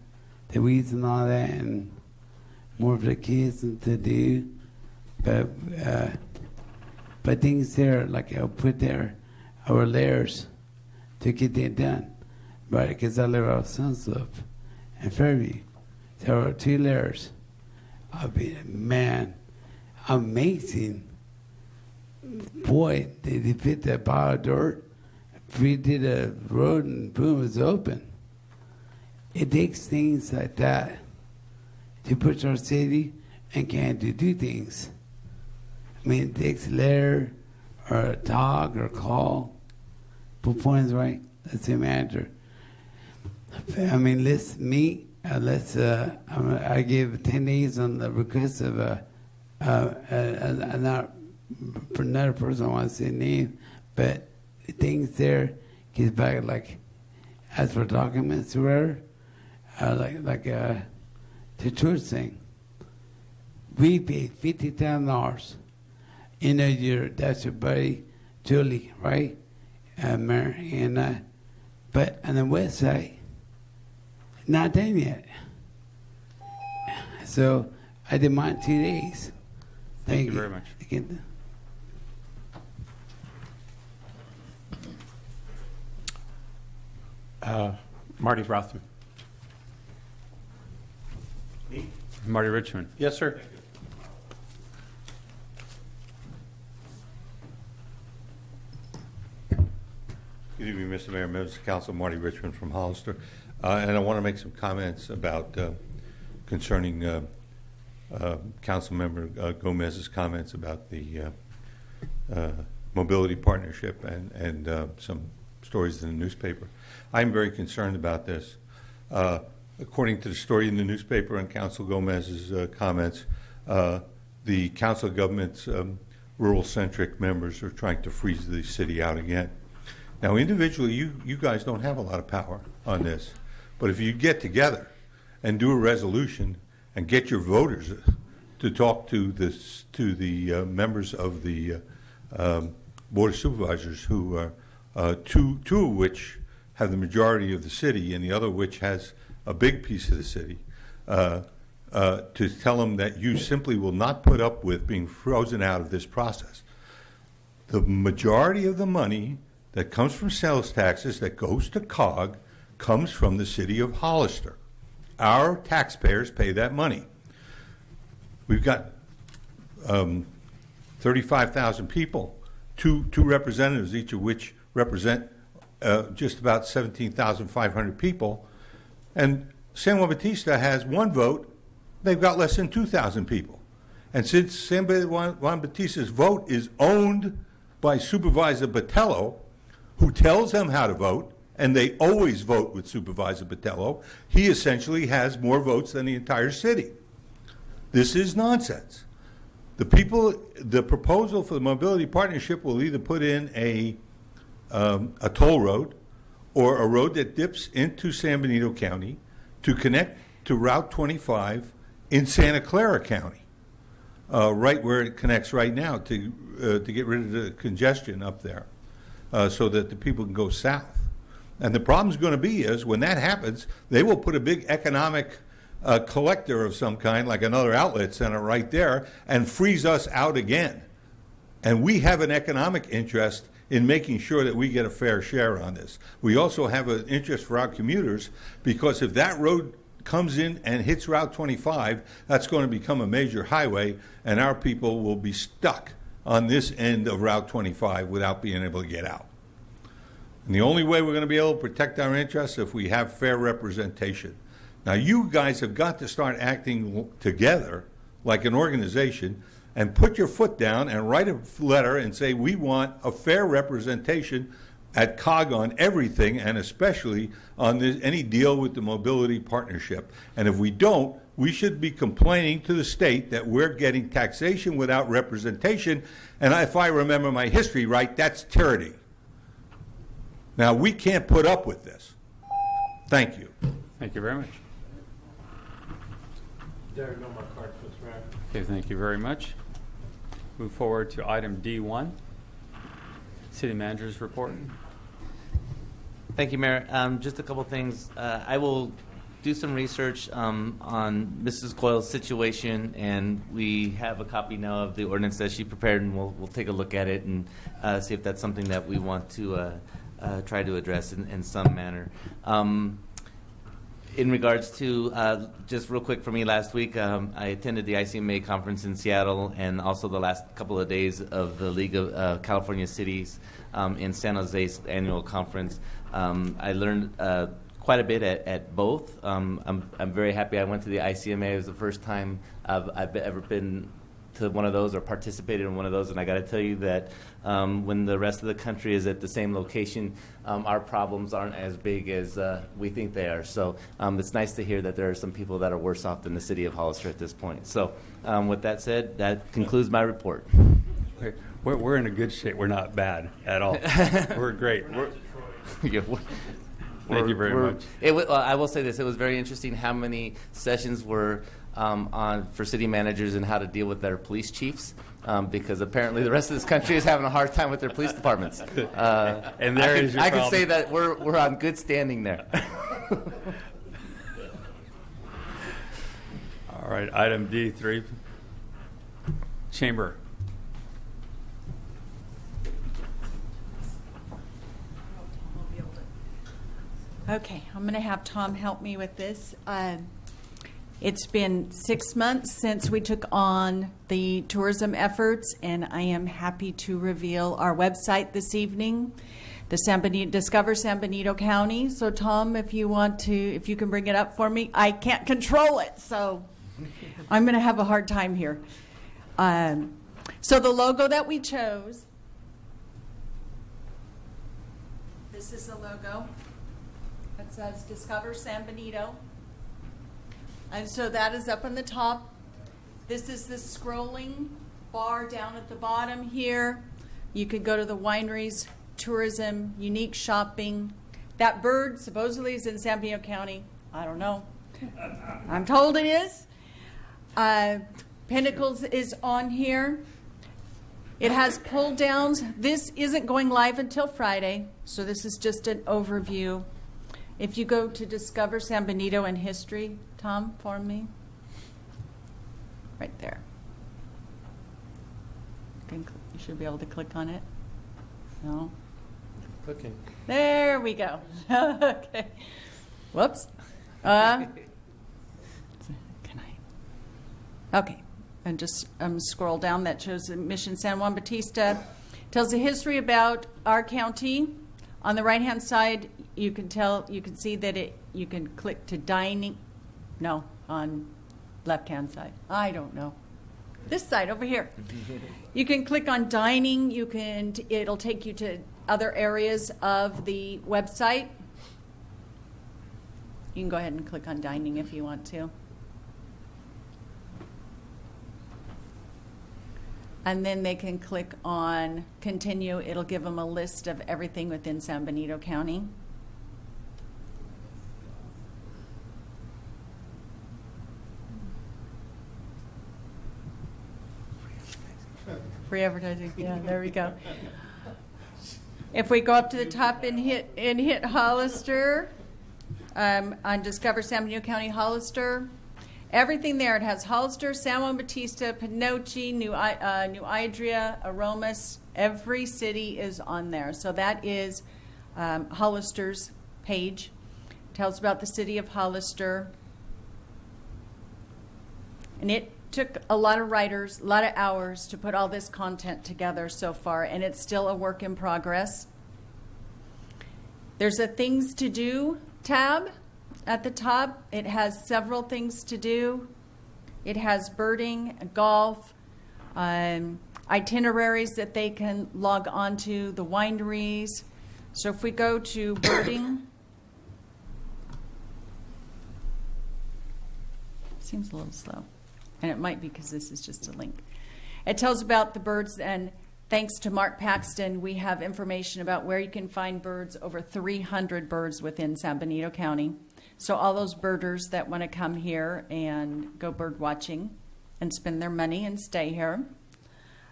the weeds and all that, and more for the kids to do. But things there, like I'll put there our layers to get that done, right? Because I live out Sunslope and Fairview. There are 2 layers. I'll be, man, amazing. Boy, they fit that pile of dirt. We did a road and boom, it's open. It takes things like that to push our city and can't do things. I mean, it takes a letter or a talk or a call. Put points right. That's the manager. I mean, let's meet. I gave 10 days on the request of not for another person. I want to say name, but things there gets back like as for documents or whatever, the church thing. We paid $50,000 in a year. That's your buddy Julie, right? Mayor, and but on the west side, not done yet. So I did mine 2 days. Thank you very much. Again. Marty Rothman. Marty Richmond. Yes, sir. Good evening, Mr. Mayor, members of the council. Marty Richmond from Hollister. And I want to make some comments about concerning Councilmember Gomez's comments about the mobility partnership and some stories in the newspaper. I'm very concerned about this. According to the story in the newspaper and Council Gomez's comments, the council of government's rural-centric members are trying to freeze the city out again. Now, individually, you guys don't have a lot of power on this, but if you get together and do a resolution and get your voters to talk to the members of the Board of Supervisors, who are two of which have the majority of the city and the other which has a big piece of the city, to tell them that you simply will not put up with being frozen out of this process. The majority of the money that comes from sales taxes that goes to COG comes from the city of Hollister. Our taxpayers pay that money. We've got 35,000 people, two representatives, each of which represent just about 17,500 people. And San Juan Bautista has 1 vote. They've got less than 2,000 people. And since San Juan Bautista's vote is owned by Supervisor Botello, who tells them how to vote, and they always vote with Supervisor Botello. He essentially has more votes than the entire city. This is nonsense. The proposal for the mobility partnership will either put in a toll road or a road that dips into San Benito County to connect to Route 25 in Santa Clara County, right where it connects right now to get rid of the congestion up there, so that the people can go south. And the problem's going to be is when that happens, they will put a big economic collector of some kind, like another outlet center right there, and freeze us out again. And we have an economic interest in making sure that we get a fair share on this. We also have an interest for our commuters, because if that road comes in and hits Route 25, that's going to become a major highway, and our people will be stuck on this end of Route 25 without being able to get out. And the only way we're going to be able to protect our interests is if we have fair representation. Now, you guys have got to start acting together like an organization and put your foot down and write a letter and say we want a fair representation at COG on everything, and especially on any deal with the mobility partnership. And if we don't, we should be complaining to the state that we're getting taxation without representation. And if I remember my history right, that's tyranny. Now, we can't put up with this. Thank you. Thank you very much. There are no more cards for this round. Okay, thank you very much. Move forward to item D1, City Manager's report. Thank you, Mayor. Just a couple things. I will do some research on Mrs. Coyle's situation, and we have a copy now of the ordinance that she prepared, and we'll take a look at it and see if that's something that we want to try to address in some manner. In regards to, just real quick for me, last week I attended the ICMA conference in Seattle, and also the last couple of days of the League of California Cities in San Jose's annual conference. I learned quite a bit at both. I'm very happy I went to the ICMA. It was the first time I've ever been to one of those or participated in one of those, and I got to tell you that when the rest of the country is at the same location, our problems aren't as big as we think they are. So it's nice to hear that there are some people that are worse off than the city of Hollister at this point. So with that said, that concludes my report. We're in a good shape. We're not bad at all. We're great. Thank you very much. I will say this. It was very interesting how many sessions were for city managers and how to deal with their police chiefs, because apparently the rest of this country is having a hard time with their police departments. And I can say that we're on good standing there. All right, item D3, Chamber. Okay, I'm going to have Tom help me with this. It's been 6 months since we took on the tourism efforts, and I am happy to reveal our website this evening, the Discover San Benito County. So, Tom, if you can bring it up for me. I can't control it, so I'm going to have a hard time here. So the logo that we chose, this is the logo. It says Discover San Benito. And so that is up on the top. This is the scrolling bar down at the bottom here. You could go to the wineries, tourism, unique shopping. That bird supposedly is in San Benito County. I don't know. I'm told it is. Pinnacles is on here. It has pull downs. This isn't going live until Friday, so this is just an overview. If you go to Discover San Benito and History, Tom, for me. Right there. You should be able to click on it. No? Clicking. There we go. Okay. Whoops. Can I? Okay. And just scroll down. That shows Mission San Juan Bautista. Tells the history about our county. On the right-hand side, you can see that you can click to dining. No, on left-hand side. I don't know. This side over here. You can click on dining. It'll take you to other areas of the website. You can go ahead and click on dining if you want to. And then they can click on continue. It'll give them a list of everything within San Benito County. Free advertising. Yeah, there we go. If we go up to the top and hit Hollister, on Discover San Benito County Hollister, everything there. It has Hollister, San Juan Bautista, Panoche, New Idria, Aromas. Every city is on there. So that is Hollister's page. It tells about the city of Hollister. And it took a lot of writers, a lot of hours to put all this content together so far, and it's still a work in progress. There's a things to do tab at the top. It has several things to do. It has birding, golf, itineraries that they can log onto, the wineries. So if we go to birding, seems a little slow. And it might be because this is just a link. It tells about the birds, and thanks to Mark Paxton, we have information about where you can find birds, over 300 birds within San Benito County. So all those birders that want to come here and go bird watching and spend their money and stay here.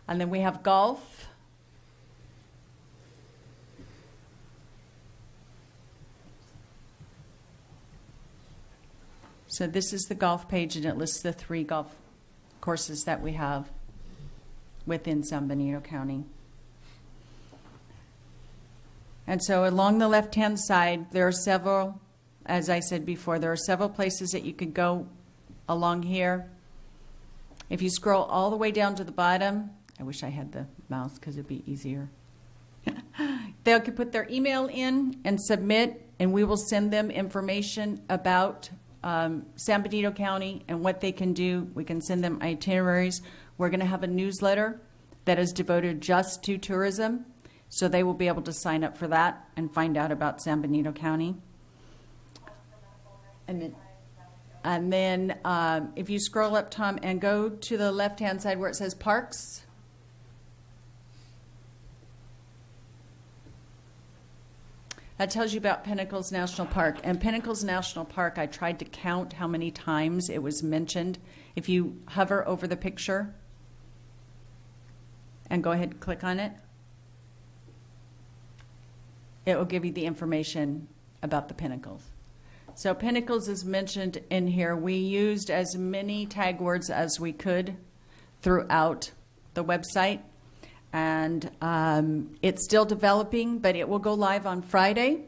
And then we have golf. So this is the golf page, and it lists the 3 golf courses that we have within San Benito County. And so along the left-hand side, there are several, as I said before, there are several places that you could go along here. If you scroll all the way down to the bottom, I wish I had the mouse because it'd be easier. They could put their email in and submit, and we will send them information about San Benito County and what they can do. We can send them itineraries. We're going to have a newsletter that is devoted just to tourism, so they will be able to sign up for that and find out about San Benito County. And then if you scroll up, Tom, and go to the left-hand side where it says parks. That tells you about Pinnacles National Park. And Pinnacles National Park, I tried to count how many times it was mentioned. If you hover over the picture and go ahead and click on it, it will give you the information about the Pinnacles. So Pinnacles is mentioned in here. We used as many tag words as we could throughout the website. And it's still developing, but it will go live on Friday,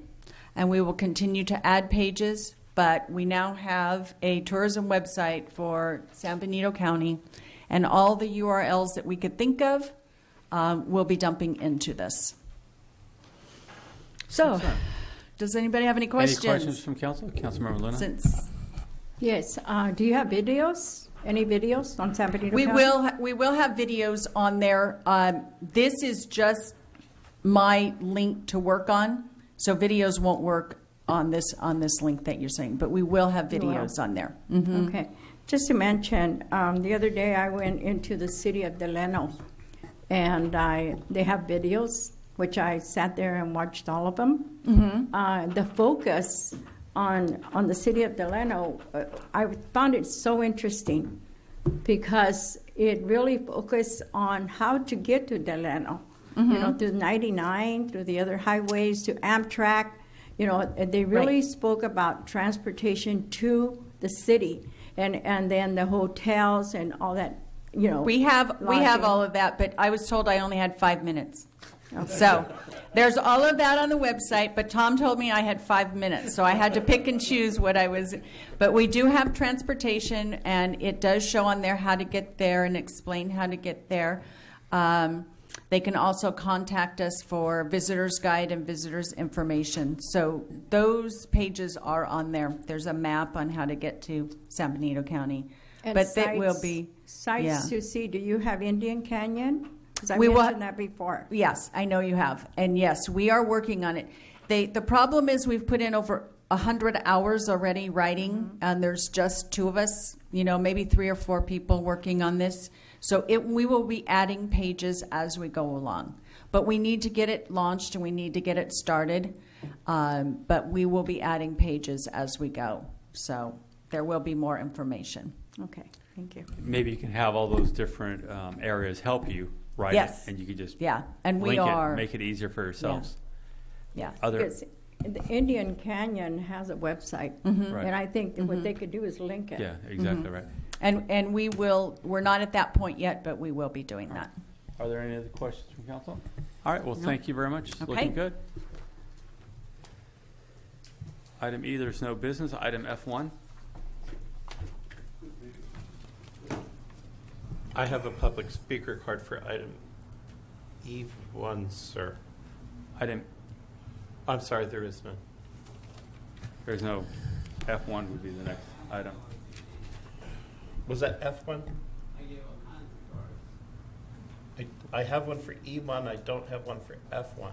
and we will continue to add pages. But we now have a tourism website for San Benito County, and all the URLs that we could think of will be dumping into this. So, does anybody have any questions? Any questions from council? Councilmember Luna? Yes. Do you have videos? Any videos on San Benito We County? we will have videos on there. This is just my link to work on, so videos won't work on this link that you're saying. But we will have videos on there. Mm-hmm. Okay. Just to mention, the other day I went into the city of Delano, and they have videos, which I sat there and watched all of them. Mm-hmm. The focus on the city of Delano, I found it so interesting because it really focused on how to get to Delano, mm-hmm. Through 99, through the other highways, to Amtrak. They really spoke about transportation to the city, and then the hotels and all that. We have all of that, but I was told I only had 5 minutes. Okay. So there's all of that on the website, but Tom told me I had 5 minutes, so I had to pick and choose what I was. But we do have transportation, and it does show on there how to get there and explain how to get there. They can also contact us for visitor's guide and visitor's information. So those pages are on there. There's a map on how to get to San Benito County. And but sites, that will be sites to see. Do you have Indian Canyon? Because I We will- mentioned that before. Yes, I know you have. And yes, we are working on it. The problem is we've put in over 100 hours already writing, and there's just 2 of us, maybe 3 or 4 people working on this. So we will be adding pages as we go along. But we need to get it launched and we need to get it started. But we will be adding pages as we go. So there will be more information. Okay, thank you. Maybe you can have all those different areas help you write Yes. it, and you can just and we link are it, make it easier for yourselves. Yeah. Other, Because the Indian Canyon has a website, Right. and I think that what they could do is link it. yeah, exactly right. And we're not at that point yet, but we will be doing that. Are there any other questions from council? All right, well, thank you very much. It's Okay. looking good. Item E, there's no business. Item F1. I have a public speaker card for item E1, sir. Item, I'm sorry, there is none. there's no, F1 would be the next item. Was that F1? I have one for E1. I don't have one for F1.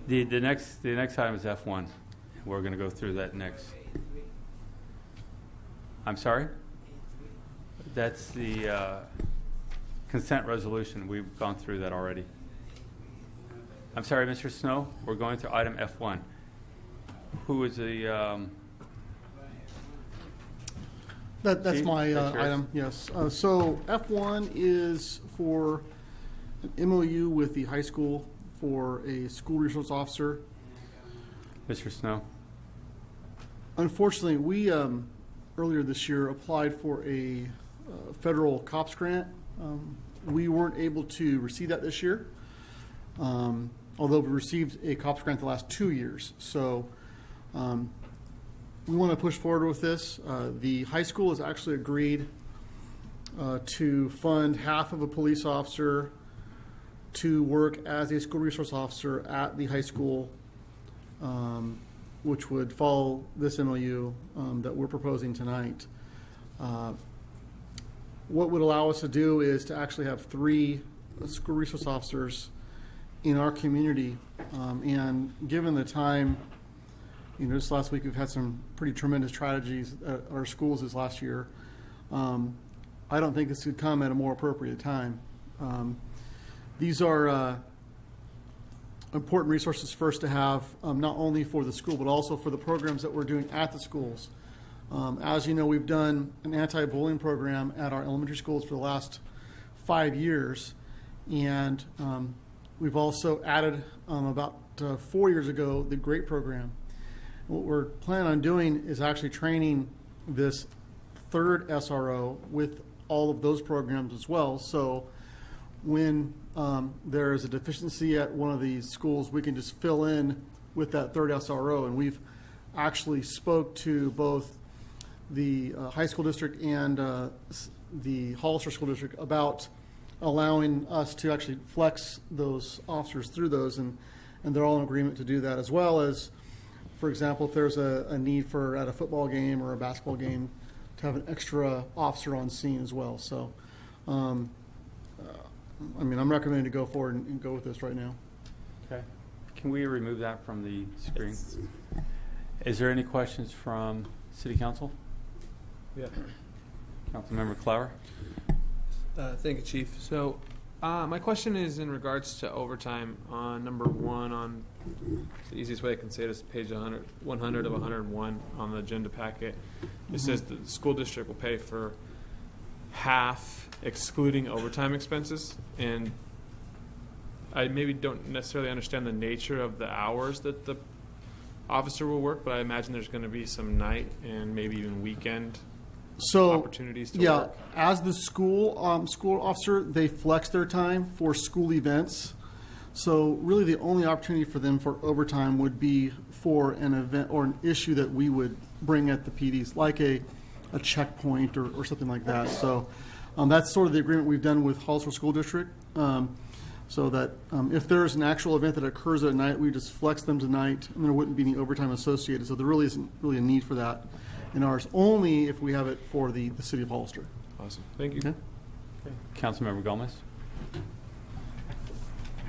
The next item is F1. We're going to go through that next. I'm sorry? That's the consent resolution. We've gone through that already. I'm sorry, Mr. Snow. We're going through item F1. Who is the... That's Chief, my that's yours? item, yes. So F1 is for an MOU with the high school for a school resource officer. Mr. Snow? Unfortunately, we earlier this year applied for a federal COPS grant. We weren't able to receive that this year, although we received a COPS grant the last 2 years. So we want to push forward with this. The high school has actually agreed to fund half of a police officer to work as a school resource officer at the high school, which would follow this MOU that we're proposing tonight. What would allow us to do is to actually have 3 school resource officers in our community. And given the time, this last week we've had some pretty tremendous tragedies at our schools this last year. I don't think this could come at a more appropriate time. These are important resources first to have, not only for the school, but also for the programs that we're doing at the schools. As you know, we've done an anti-bullying program at our elementary schools for the last 5 years. And we've also added, about 4 years ago, the GREAT program. What we're planning on doing is actually training this 3rd SRO with all of those programs as well. So when there is a deficiency at one of these schools, we can just fill in with that 3rd SRO. And we've actually spoke to both the high school district and the Hollister School District about allowing us to actually flex those officers through those, and they're all in agreement to do that, as well as, for example, if there's a need for at a football game or a basketball game to have an extra officer on scene as well. So, I'm recommending to go forward and go with this right now. Okay. Can we remove that from the screen? Is there any questions from City Council? Yeah. Councilmember Clower? Thank you, Chief. So my question is in regards to overtime on number 1 on the easiest way I can say it is page 100 of 101 on the agenda packet. It says that the school district will pay for half excluding overtime expenses, and I maybe don't necessarily understand the nature of the hours that the officer will work, but I imagine there's going to be some night and maybe even weekend opportunities to work. As the school officer, they flex their time for school events. So really the only opportunity for them for overtime would be for an event or an issue that we would bring at the PDs, like a checkpoint or something like that. So that's sort of the agreement we've done with Hollister School District. So that if there's an actual event that occurs at night, we just flex them to night, and there wouldn't be any overtime associated. So there really isn't really a need for that in ours, only if we have it for the city of Hollister. Awesome. Thank you. Okay. Councilmember Gomez.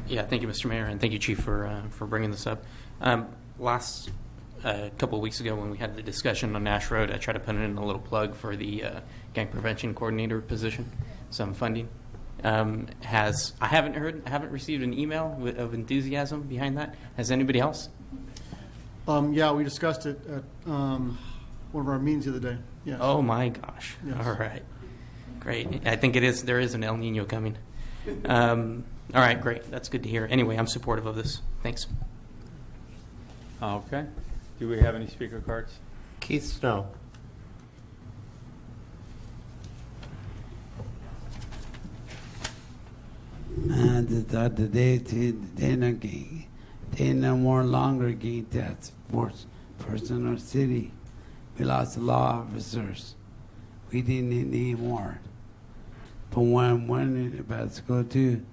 Yeah, thank you, Mr. Mayor, and thank you, Chief, for bringing this up. Last couple of weeks ago, when we had the discussion on Nash Road, I tried to put in a little plug for the gang prevention coordinator position, some funding. I haven't received an email of enthusiasm behind that. Has anybody else? Yeah, we discussed it at one of our meetings the other day. Yeah. Oh my gosh! Yes. All right, great. I think it is. There is an El Nino coming. All right, great. That's good to hear. Anyway, I'm supportive of this. Thanks. Okay. Do we have any speaker cards? Keith Snow. And they no more longer gain task force person or city. We lost law officers. We didn't need more. But when I'm wondering about school too,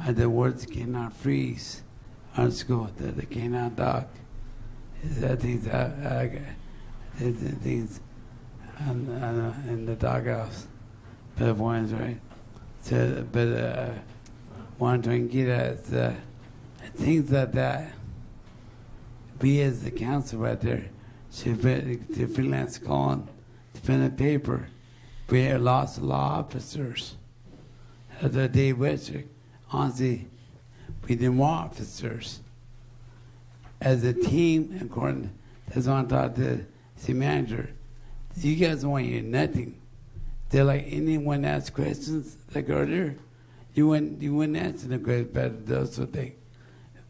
the words cannot freeze on school, that they cannot dock. That things things in the doghouse. But one's right. So, but one trying to get at things like that. We as the council right there should the freelance calling to pen a paper. We lost law officers. The day Western, honestly, we didn't want officers. As a team, according, that's what I thought the city manager, you guys don't want to hear nothing. They're like, anyone asks questions, like earlier, you wouldn't answer the questions better, those sort of things.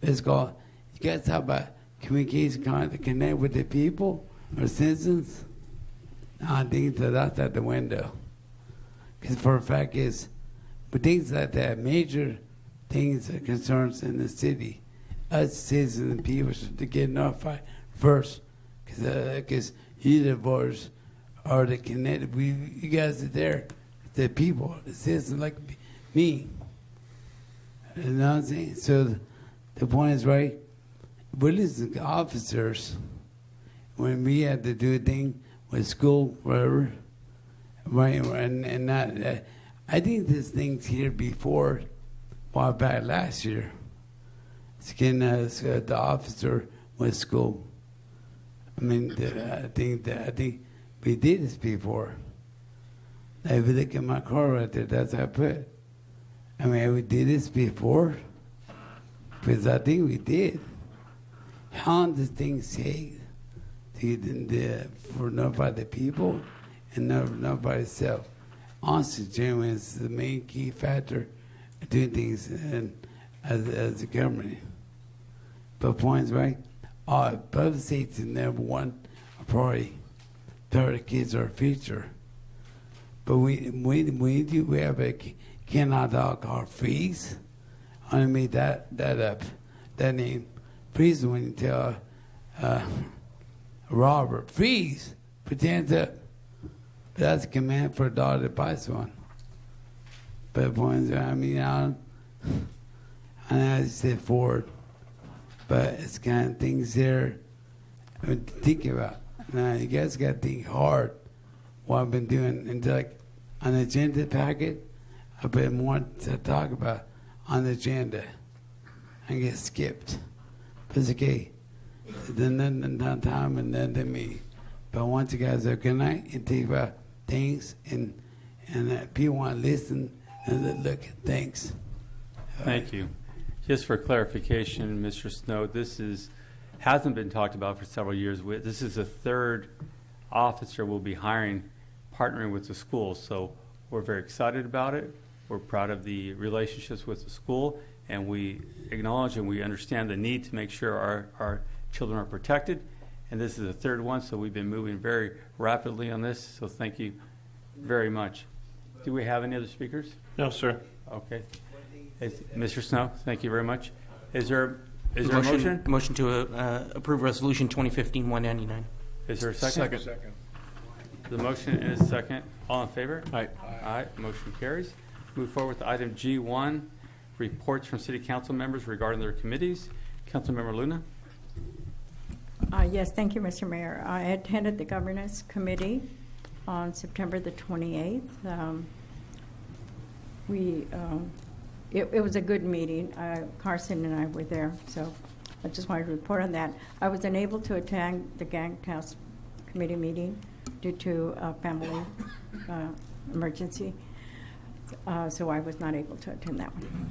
It's called, you guys talk about communication, to connect with the people or citizens. I think that's at the window. Because for a fact is, but things like that, major things that concerns in the city, us citizens and people should get notified first. Because you the voters are the connected. You guys are there, the people, the citizens like me. You know what I'm saying? So the point is right. We're listening to officers when we had to do a thing with school, whatever, right? And not. I think this thing's here before, while back last year. Skin the officer with school. I mean, I think we did this before. If you look at my car right there, that's how I put it. I mean, we did this before, because I think we did. How does things say for nobody people and nobody self? Honestly, genuine is the main key factor of doing things as a government. But points right. Public safety is number one priority. Our kids are our future. But we have a cannot alcohol freeze. I made that up. That name freeze when you tell Robert freeze, put your hands up. That's a command for a dog to bite one. But points I mean I just said forward. But it's kind of things there to think about. Now, you guys got to think hard what I've been doing. And like on the agenda packet, I've been more to talk about on the agenda. I get skipped. But it's okay. Then time and then to me. But I want you guys to have a good night and think about things and people want to listen and look. Thanks. Thank you. Just for clarification, Mr. Snow, this hasn't been talked about for several years. This is the third officer we'll be hiring, partnering with the school. So we're very excited about it. We're proud of the relationships with the school, and we acknowledge and we understand the need to make sure our children are protected. And this is the third one, so we've been moving very rapidly on this. So thank you very much. Do we have any other speakers? No, sir. Okay. Mr. Snow, thank you very much. Is there a motion? Motion to approve Resolution 2015-199. Is there a second? Second. The motion is second. All in favor? Aye. Aye. Motion carries. Move forward with item G1, reports from city council members regarding their committees. Councilmember Luna. Yes, thank you, Mr. Mayor. I attended the governance committee on September the 28th. it was a good meeting. Carson and I were there, so I just wanted to report on that. I was unable to attend the Gang Task Committee meeting due to a family emergency, so I was not able to attend that one.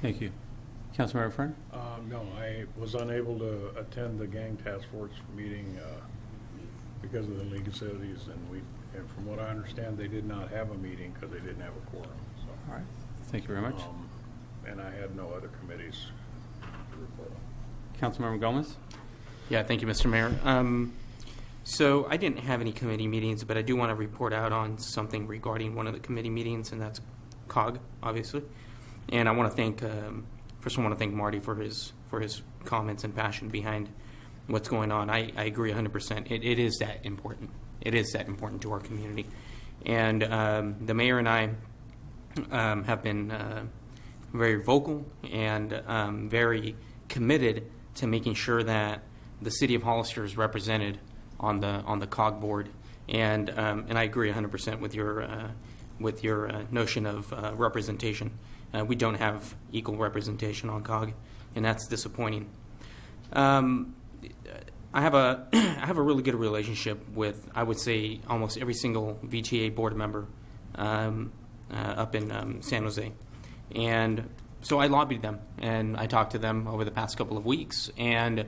Thank you. Councilmember Friend? No, I was unable to attend the Gang Task Force meeting because of the League of Cities, and from what I understand, they did not have a meeting because they didn't have a quorum. So. All right. Thank you very much. And I had no other committees to report on. Councilmember Gomez? Yeah, thank you, Mr. Mayor. So I didn't have any committee meetings, but I do want to report out on something regarding one of the committee meetings, and that's COG, obviously. And I want to thank, first I want to thank Marty for his comments and passion behind what's going on. I agree 100%. It is that important. It is that important to our community. And the mayor and I have been very vocal and very committed to making sure that the city of Hollister is represented on the COG board. And I agree 100% with your notion of representation. We don't have equal representation on COG, and that's disappointing. I have a really good relationship with, I would say, almost every single VTA board member up in San Jose, and so I lobbied them and I talked to them over the past couple of weeks. And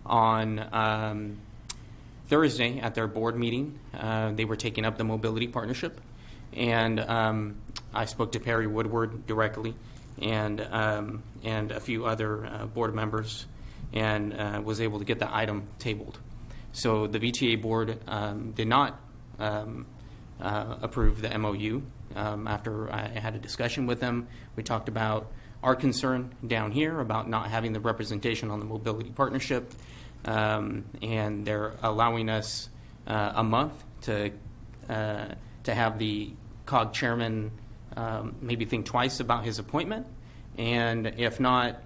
on Thursday at their board meeting, they were taking up the mobility partnership, and I spoke to Perry Woodward directly and a few other board members, and was able to get the item tabled. So the VTA board did not approve the MOU. After I had a discussion with them, we talked about our concern down here about not having the representation on the mobility partnership, and they're allowing us a month to have the COG chairman maybe think twice about his appointment, and if not,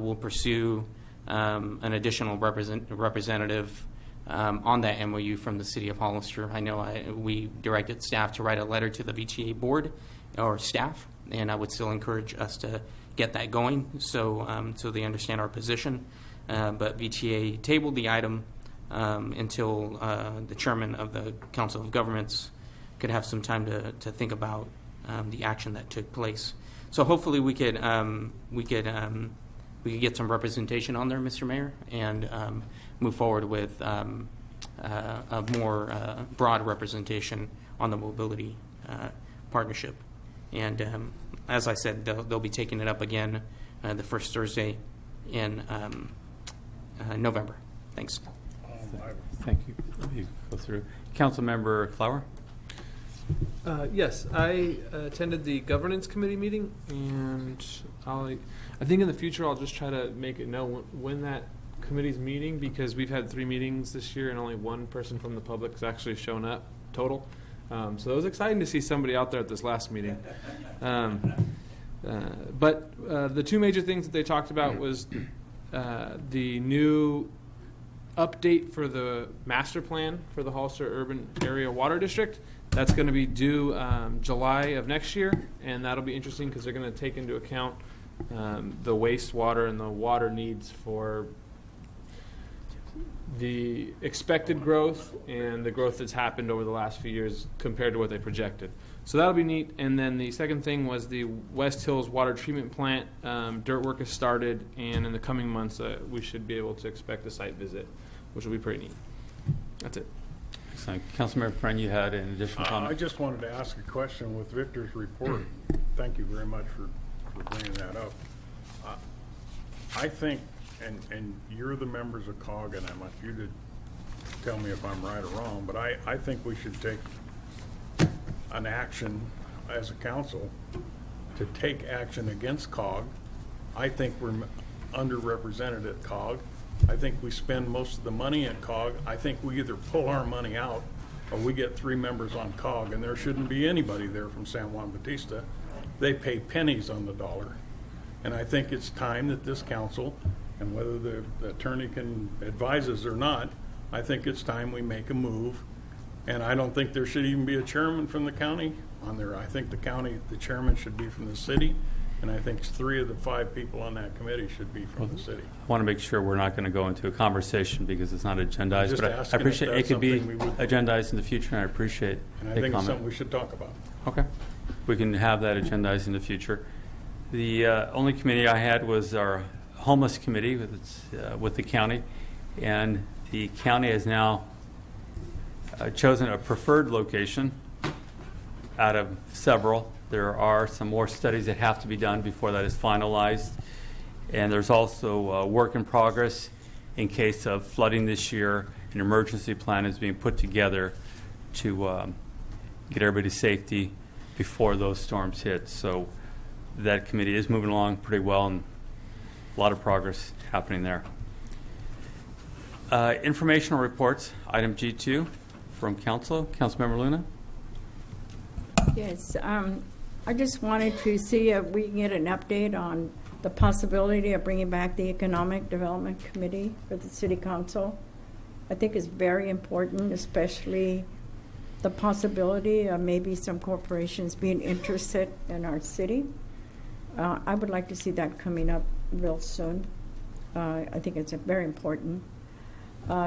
we'll pursue an additional representative on that MOU from the city of Hollister. I know we directed staff to write a letter to the VTA board or staff, and I would still encourage us to get that going so they understand our position. But VTA tabled the item until the chairman of the Council of Governments could have some time to think about the action that took place. So hopefully we could get some representation on there, Mr. Mayor, and move forward with a more broad representation on the mobility partnership. And as I said, they'll be taking it up again the first Thursday in November. Thanks. Thank you. Let me go through. Councilmember Flower? Yes, I attended the governance committee meeting, and I think in the future I'll just try to make it know when that committee's meeting, because we've had 3 meetings this year and only one person from the public has actually shown up total. So it was exciting to see somebody out there at this last meeting. But the 2 major things that they talked about was the new update for the master plan for the Hollister Urban Area Water District. That's going to be due July of next year, and that'll be interesting because they're going to take into account the wastewater and the water needs for the expected growth and the growth that's happened over the last few years compared to what they projected. So that'll be neat. And then the second thing was the West Hills Water Treatment Plant. Dirt work has started, and in the coming months we should be able to expect a site visit, which will be pretty neat. That's it. Excellent. Councilmember Friend, you had an additional comment? I just wanted to ask a question with Victor's report. Thank you very much for bringing that up. I think, and you're the members of COG, and I want you to tell me if I'm right or wrong, but I think we should take an action as a council to take action against COG. I think we're underrepresented at COG. I think we spend most of the money at COG. I think we either pull our money out or we get 3 members on COG, and there shouldn't be anybody there from San Juan Bautista. They pay pennies on the dollar. And I think it's time that this council, and whether the attorney can advise us or not, I think it's time we make a move And I don't think there should even be a chairman from the county on there. I think the chairman should be from the city, and I think 3 of the 5 people on that committee should be from the city. I want to make sure we're not going to go into a conversation because it's not agendized. Just But asking I appreciate if it that's could be something we would- agendized in the future, and I appreciate And I the think it's comment. something we should talk about. Okay. We can have that agendized in the future. The only committee I had was our homeless committee with the county, and the county has now chosen a preferred location out of several. There are some more studies that have to be done before that is finalized, and there's also work in progress in case of flooding this year. An emergency plan is being put together to get everybody to safety before those storms hit. So that committee is moving along pretty well, and a lot of progress happening there. Informational reports, item G2 from Council. Councilmember Luna. Yes, I just wanted to see if we can get an update on the possibility of bringing back the Economic Development Committee for the City Council. I think it's very important, especially the possibility of maybe some corporations being interested in our city. I would like to see that coming up real soon. I think it's very important.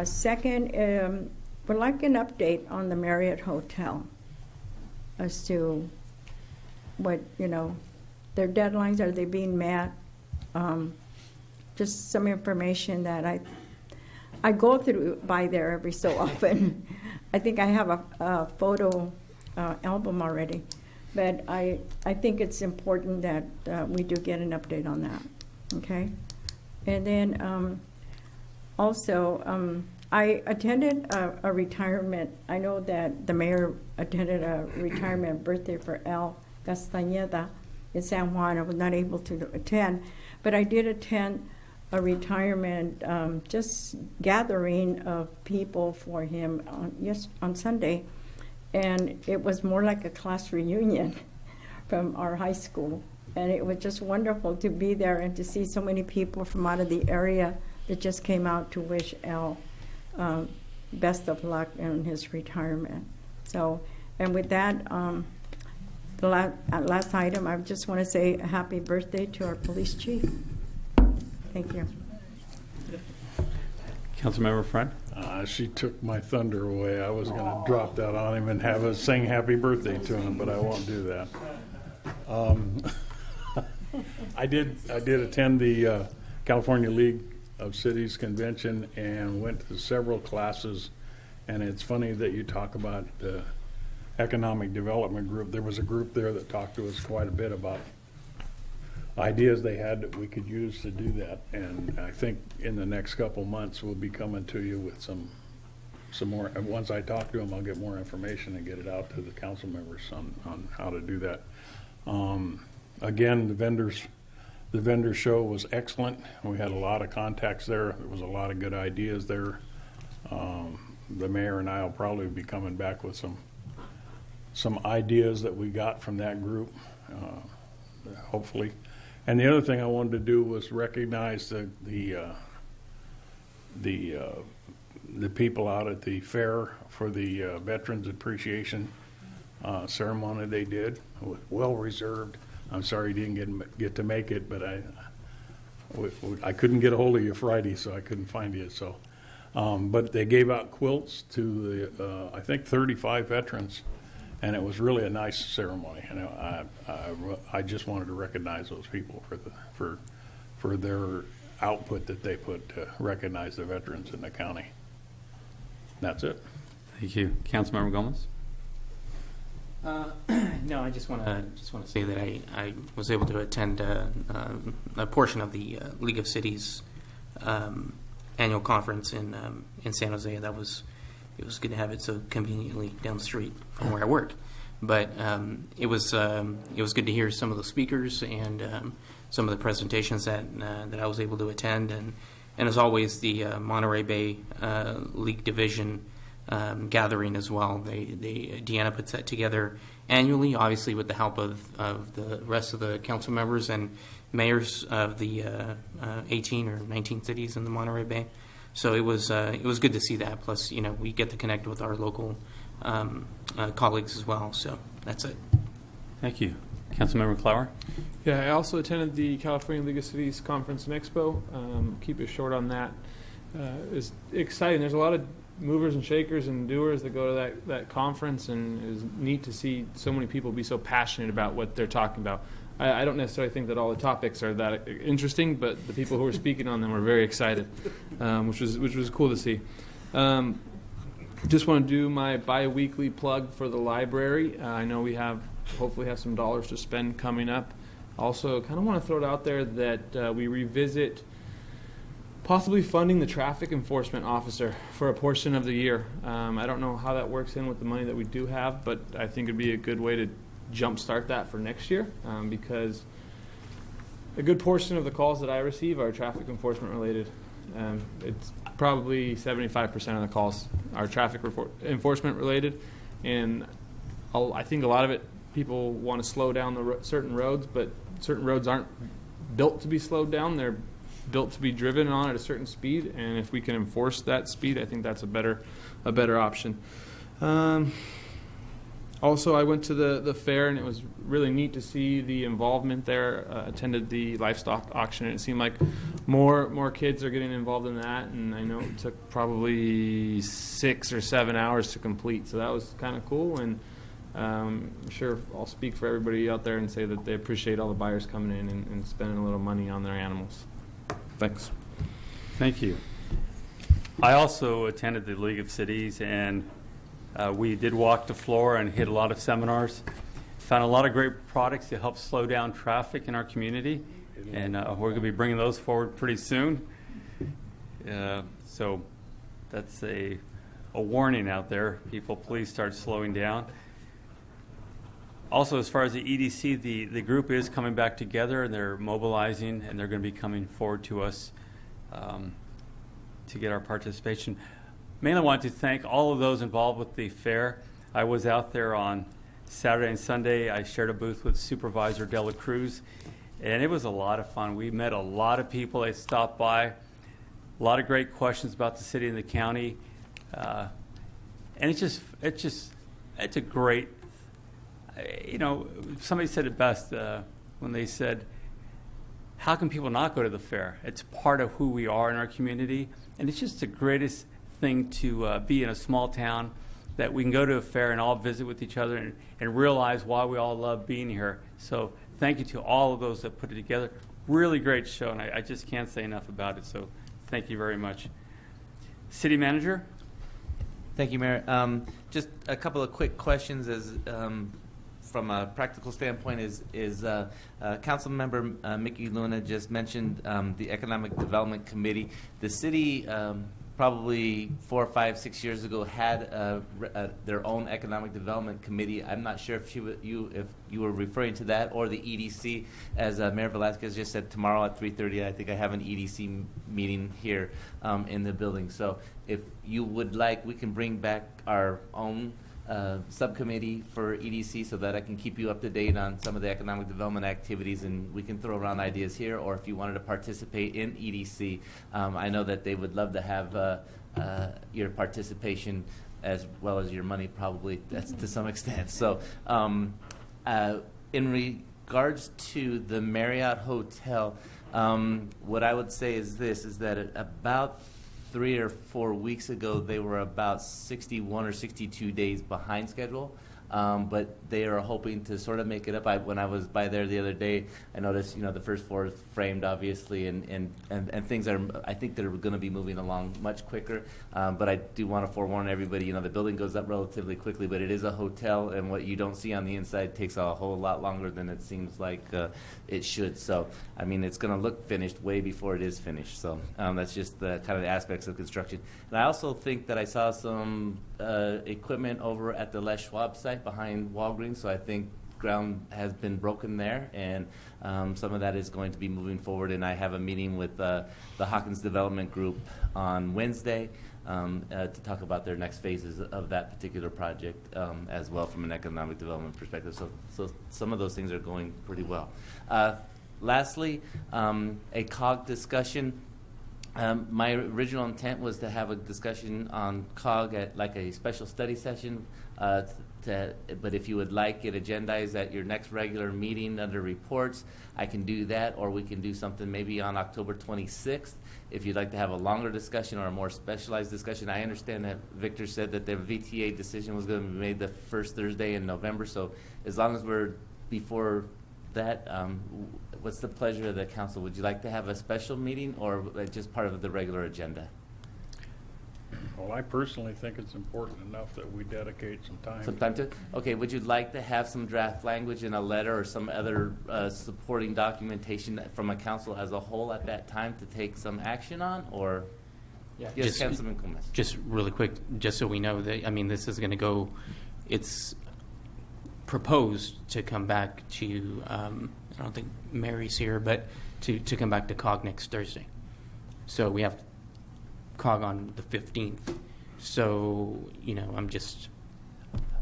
Second, would like an update on the Marriott Hotel as to what, their deadlines, are they being met? Just some information that I go through by there every so often. I think I have a photo album already, but I think it's important that we do get an update on that, okay? And then also, I attended a retirement. I know that the mayor attended a retirement birthday for El Castañeda in San Juan. I was not able to attend, but I did attend a retirement just gathering of people for him on Sunday, and it was more like a class reunion from our high school, and it was just wonderful to be there and to see so many people from out of the area that just came out to wish El best of luck in his retirement. So, and with that, the last item, I just want to say a happy birthday to our police chief. Thank you. Councilmember Friend. She took my thunder away. I was going to drop that on him and have us sing happy birthday to him, but I won't do that. I did attend the California League of Cities convention and went to several classes, and it's funny that you talk about the economic development group. There was a group there that talked to us quite a bit about ideas they had that we could use to do that, and I think in the next couple months we'll be coming to you with some more. And once I talk to them, I'll get more information and get it out to the council members on how to do that. Again, the vendor show was excellent. We had a lot of contacts there. There was a lot of good ideas there. The mayor and I will probably be coming back with some ideas that we got from that group, hopefully. And the other thing I wanted to do was recognize the people out at the fair for the Veterans Appreciation ceremony they did. It was well reserved. I'm sorry you didn't get to make it, but I couldn't get a hold of you Friday, so I couldn't find you. So, but they gave out quilts to the I think 35 veterans, and it was really a nice ceremony. And I just wanted to recognize those people for their output that they put to recognize the veterans in the county. That's it. Thank you, Councilmember Gomez. No, I just want to say that I was able to attend a portion of the League of Cities annual conference in San Jose. It was good to have it so conveniently down the street from where I work. But it was good to hear some of the speakers and some of the presentations that I was able to attend. And as always, the Monterey Bay League Division gathering as well. Deanna puts that together annually, obviously with the help of the rest of the council members and mayors of the 18 or 19 cities in the Monterey Bay. So it was good to see that. Plus, we get to connect with our local colleagues as well. So that's it. Thank you. Councilmember Clower? Yeah, I also attended the California League of Cities Conference and Expo. Keep it short on that. It's exciting. There's a lot of movers and shakers and doers that go to that conference, and it was neat to see so many people be so passionate about what they're talking about. I don't necessarily think that all the topics are that interesting, but the people who were speaking on them were very excited, which was cool to see. Just want to do my bi-weekly plug for the library. I know we hopefully have some dollars to spend coming up. Also, kind of want to throw it out there that we revisit possibly funding the traffic enforcement officer for a portion of the year. I don't know how that works in with the money that we do have, but I think it'd be a good way to jumpstart that for next year, because a good portion of the calls that I receive are traffic enforcement related. It's probably 75% of the calls are traffic enforcement related, and I think a lot of it, people want to slow down certain roads, but certain roads aren't built to be slowed down. They're built to be driven on at a certain speed, and if we can enforce that speed, I think that's a better option. Also, I went to the fair, and it was really neat to see the involvement there. Attended the livestock auction, and it seemed like more kids are getting involved in that, and I know it took probably 6 or 7 hours to complete, so that was kind of cool. And I'm sure I'll speak for everybody out there and say that they appreciate all the buyers coming in and spending a little money on their animals. Thanks. Thank you. I also attended the League of Cities, and we did walk the floor and hit a lot of seminars. Found a lot of great products to help slow down traffic in our community, and we're going to be bringing those forward pretty soon. So that's a warning out there. People, please start slowing down. Also, as far as the EDC, the group is coming back together, and they're mobilizing, and they're going to be coming forward to us to get our participation. Mainly want to thank all of those involved with the fair. I was out there on Saturday and Sunday. I shared a booth with Supervisor Dela Cruz, and it was a lot of fun. We met a lot of people. They stopped by. A lot of great questions about the city and the county. And it's a great, somebody said it best when they said, how can people not go to the fair? It's part of who we are in our community, and it's just the greatest thing to be in a small town, that we can go to a fair and all visit with each other and realize why we all love being here. So thank you to all of those that put it together. Really great show, and I just can't say enough about it, so thank you very much. City Manager? Thank you, Mayor. Just a couple of quick questions as from a practical standpoint is Council Member Mickey Luna just mentioned the Economic Development Committee. The city probably 4, 5, 6 years ago had their own Economic Development Committee. I'm not sure if you were referring to that or the EDC. As Mayor Velasquez just said, tomorrow at 3:30, I think I have an EDC meeting here in the building. So if you would like, we can bring back our own subcommittee for EDC so that I can keep you up to date on some of the economic development activities, and we can throw around ideas here. Or if you wanted to participate in EDC, I know that they would love to have your participation as well as your money, probably that's to some extent. So in regards to the Marriott Hotel, what I would say is this, is that about 3 or 4 weeks ago, they were about 61 or 62 days behind schedule, but they are hoping to sort of make it up. When I was by there the other day, I noticed, the first floor is framed, obviously, and things are, I think they're going to be moving along much quicker. But I do want to forewarn everybody, the building goes up relatively quickly, but it is a hotel, and what you don't see on the inside takes a whole lot longer than it seems like it should. So, it's going to look finished way before it is finished. So that's just the kind of the aspects of construction. And I also think that I saw some equipment over at the Les Schwab site behind Walgreens, so I think ground has been broken there, and some of that is going to be moving forward. And I have a meeting with the Hawkins Development Group on Wednesday to talk about their next phases of that particular project as well from an economic development perspective. So some of those things are going pretty well. Lastly, a COG discussion. My original intent was to have a discussion on COG at like a special study session, but if you would like it agendized at your next regular meeting under reports, I can do that, or we can do something maybe on October 26th. If you'd like to have a longer discussion or a more specialized discussion, I understand that Victor said that the VTA decision was going to be made the first Thursday in November, so as long as we're before that, what's the pleasure of the council? Would you like to have a special meeting or just part of the regular agenda? Well, I personally think it's important enough that we dedicate some time. Some time to? Okay, would you like to have some draft language in a letter or some other supporting documentation from a council as a whole at that time to take some action on, or? Yeah. Yes, Councilman Gomez. Just really quick, just so we know that, I mean, this is going to go, it's proposed to come back to, I don't think Mary's here, but to come back to COG next Thursday. So we have COG on the 15th. So, you know, I'm just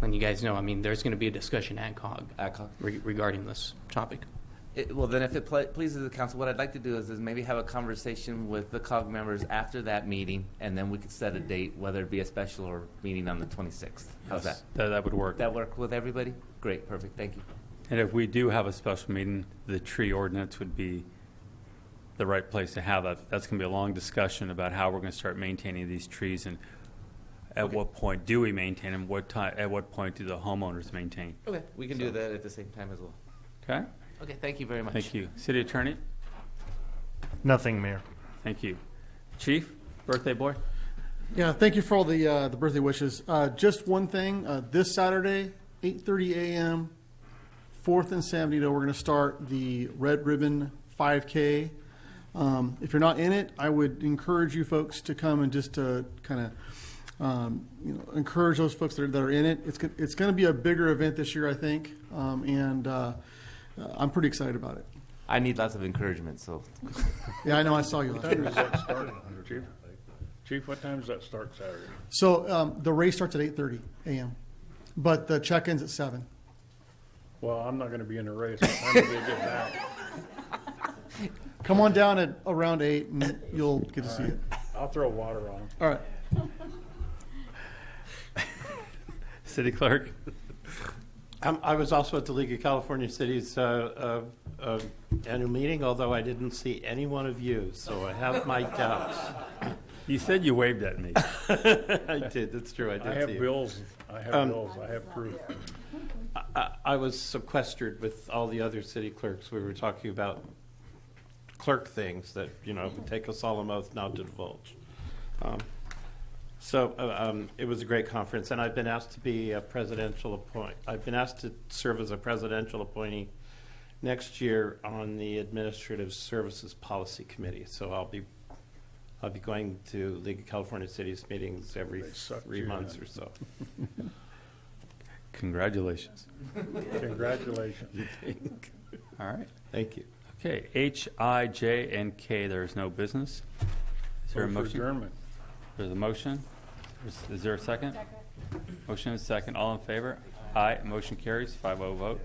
letting you guys know, I mean, there's going to be a discussion at COG, regarding this topic. Well, then if it pleases the council, what I'd like to do is maybe have a conversation with the COG members after that meeting, and then we could set a date, whether it be a special or meeting on the 26th. How's that? That would work. That work with everybody? Great, perfect, thank you. And if we do have a special meeting, the tree ordinance would be the right place to have that. That's going to be a long discussion about how we're going to start maintaining these trees, and at what point do we maintain them? At what point do the homeowners maintain? Okay, we can do that at the same time as well. Okay. Okay, thank you very much. Thank you. City Attorney? Nothing, Mayor. Thank you. Chief, birthday boy? Yeah, thank you for all the birthday wishes. Just one thing, this Saturday, 8:30 a.m., 4th and San Benito, we're going to start the Red Ribbon 5K. If you're not in it, I would encourage you folks to come and just to kind of encourage those folks that are in it. It's going to be a bigger event this year, I think, and I'm pretty excited about it. I need lots of encouragement, so. Yeah, I know. I saw you. What time does that start, Chief? Chief, what time does that start Saturday? So the race starts at 8:30 a.m., but the check-in's at 7. Well, I'm not going to be in the race. What time do they get back? Come on down at around 8, and you'll get to see it. I'll throw water on them. All right. City Clerk? I was also at the League of California Cities annual meeting, although I didn't see any one of you, so I have my doubts. You said you waved at me. I did. That's true. I did. I have see bills. I have bills. I have proof. I was sequestered with all the other city clerks. We were talking about clerk things that would take a solemn oath not to divulge. So it was a great conference, and I've been asked to be a I've been asked to serve as a presidential appointee next year on the Administrative Services Policy Committee. So I'll be going to League of California Cities meetings every 3 months or so. Congratulations. Congratulations. All right. Thank you. Okay, H, I, J, and K, there is no business. Is there a motion? Adjournment. There's a motion. Is there a second? Second. Motion is second. All in favor? Aye. Motion carries. 5-0 vote.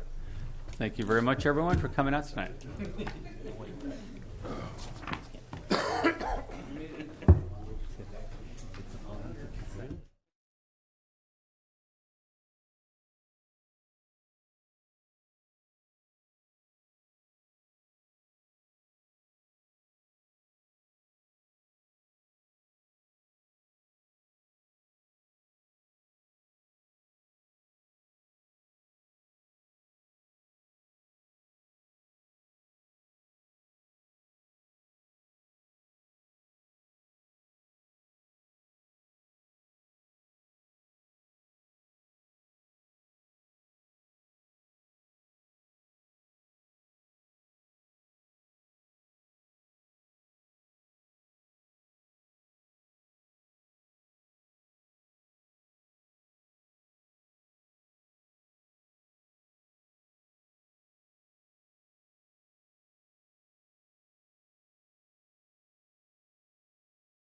Thank you very much, everyone, for coming out tonight.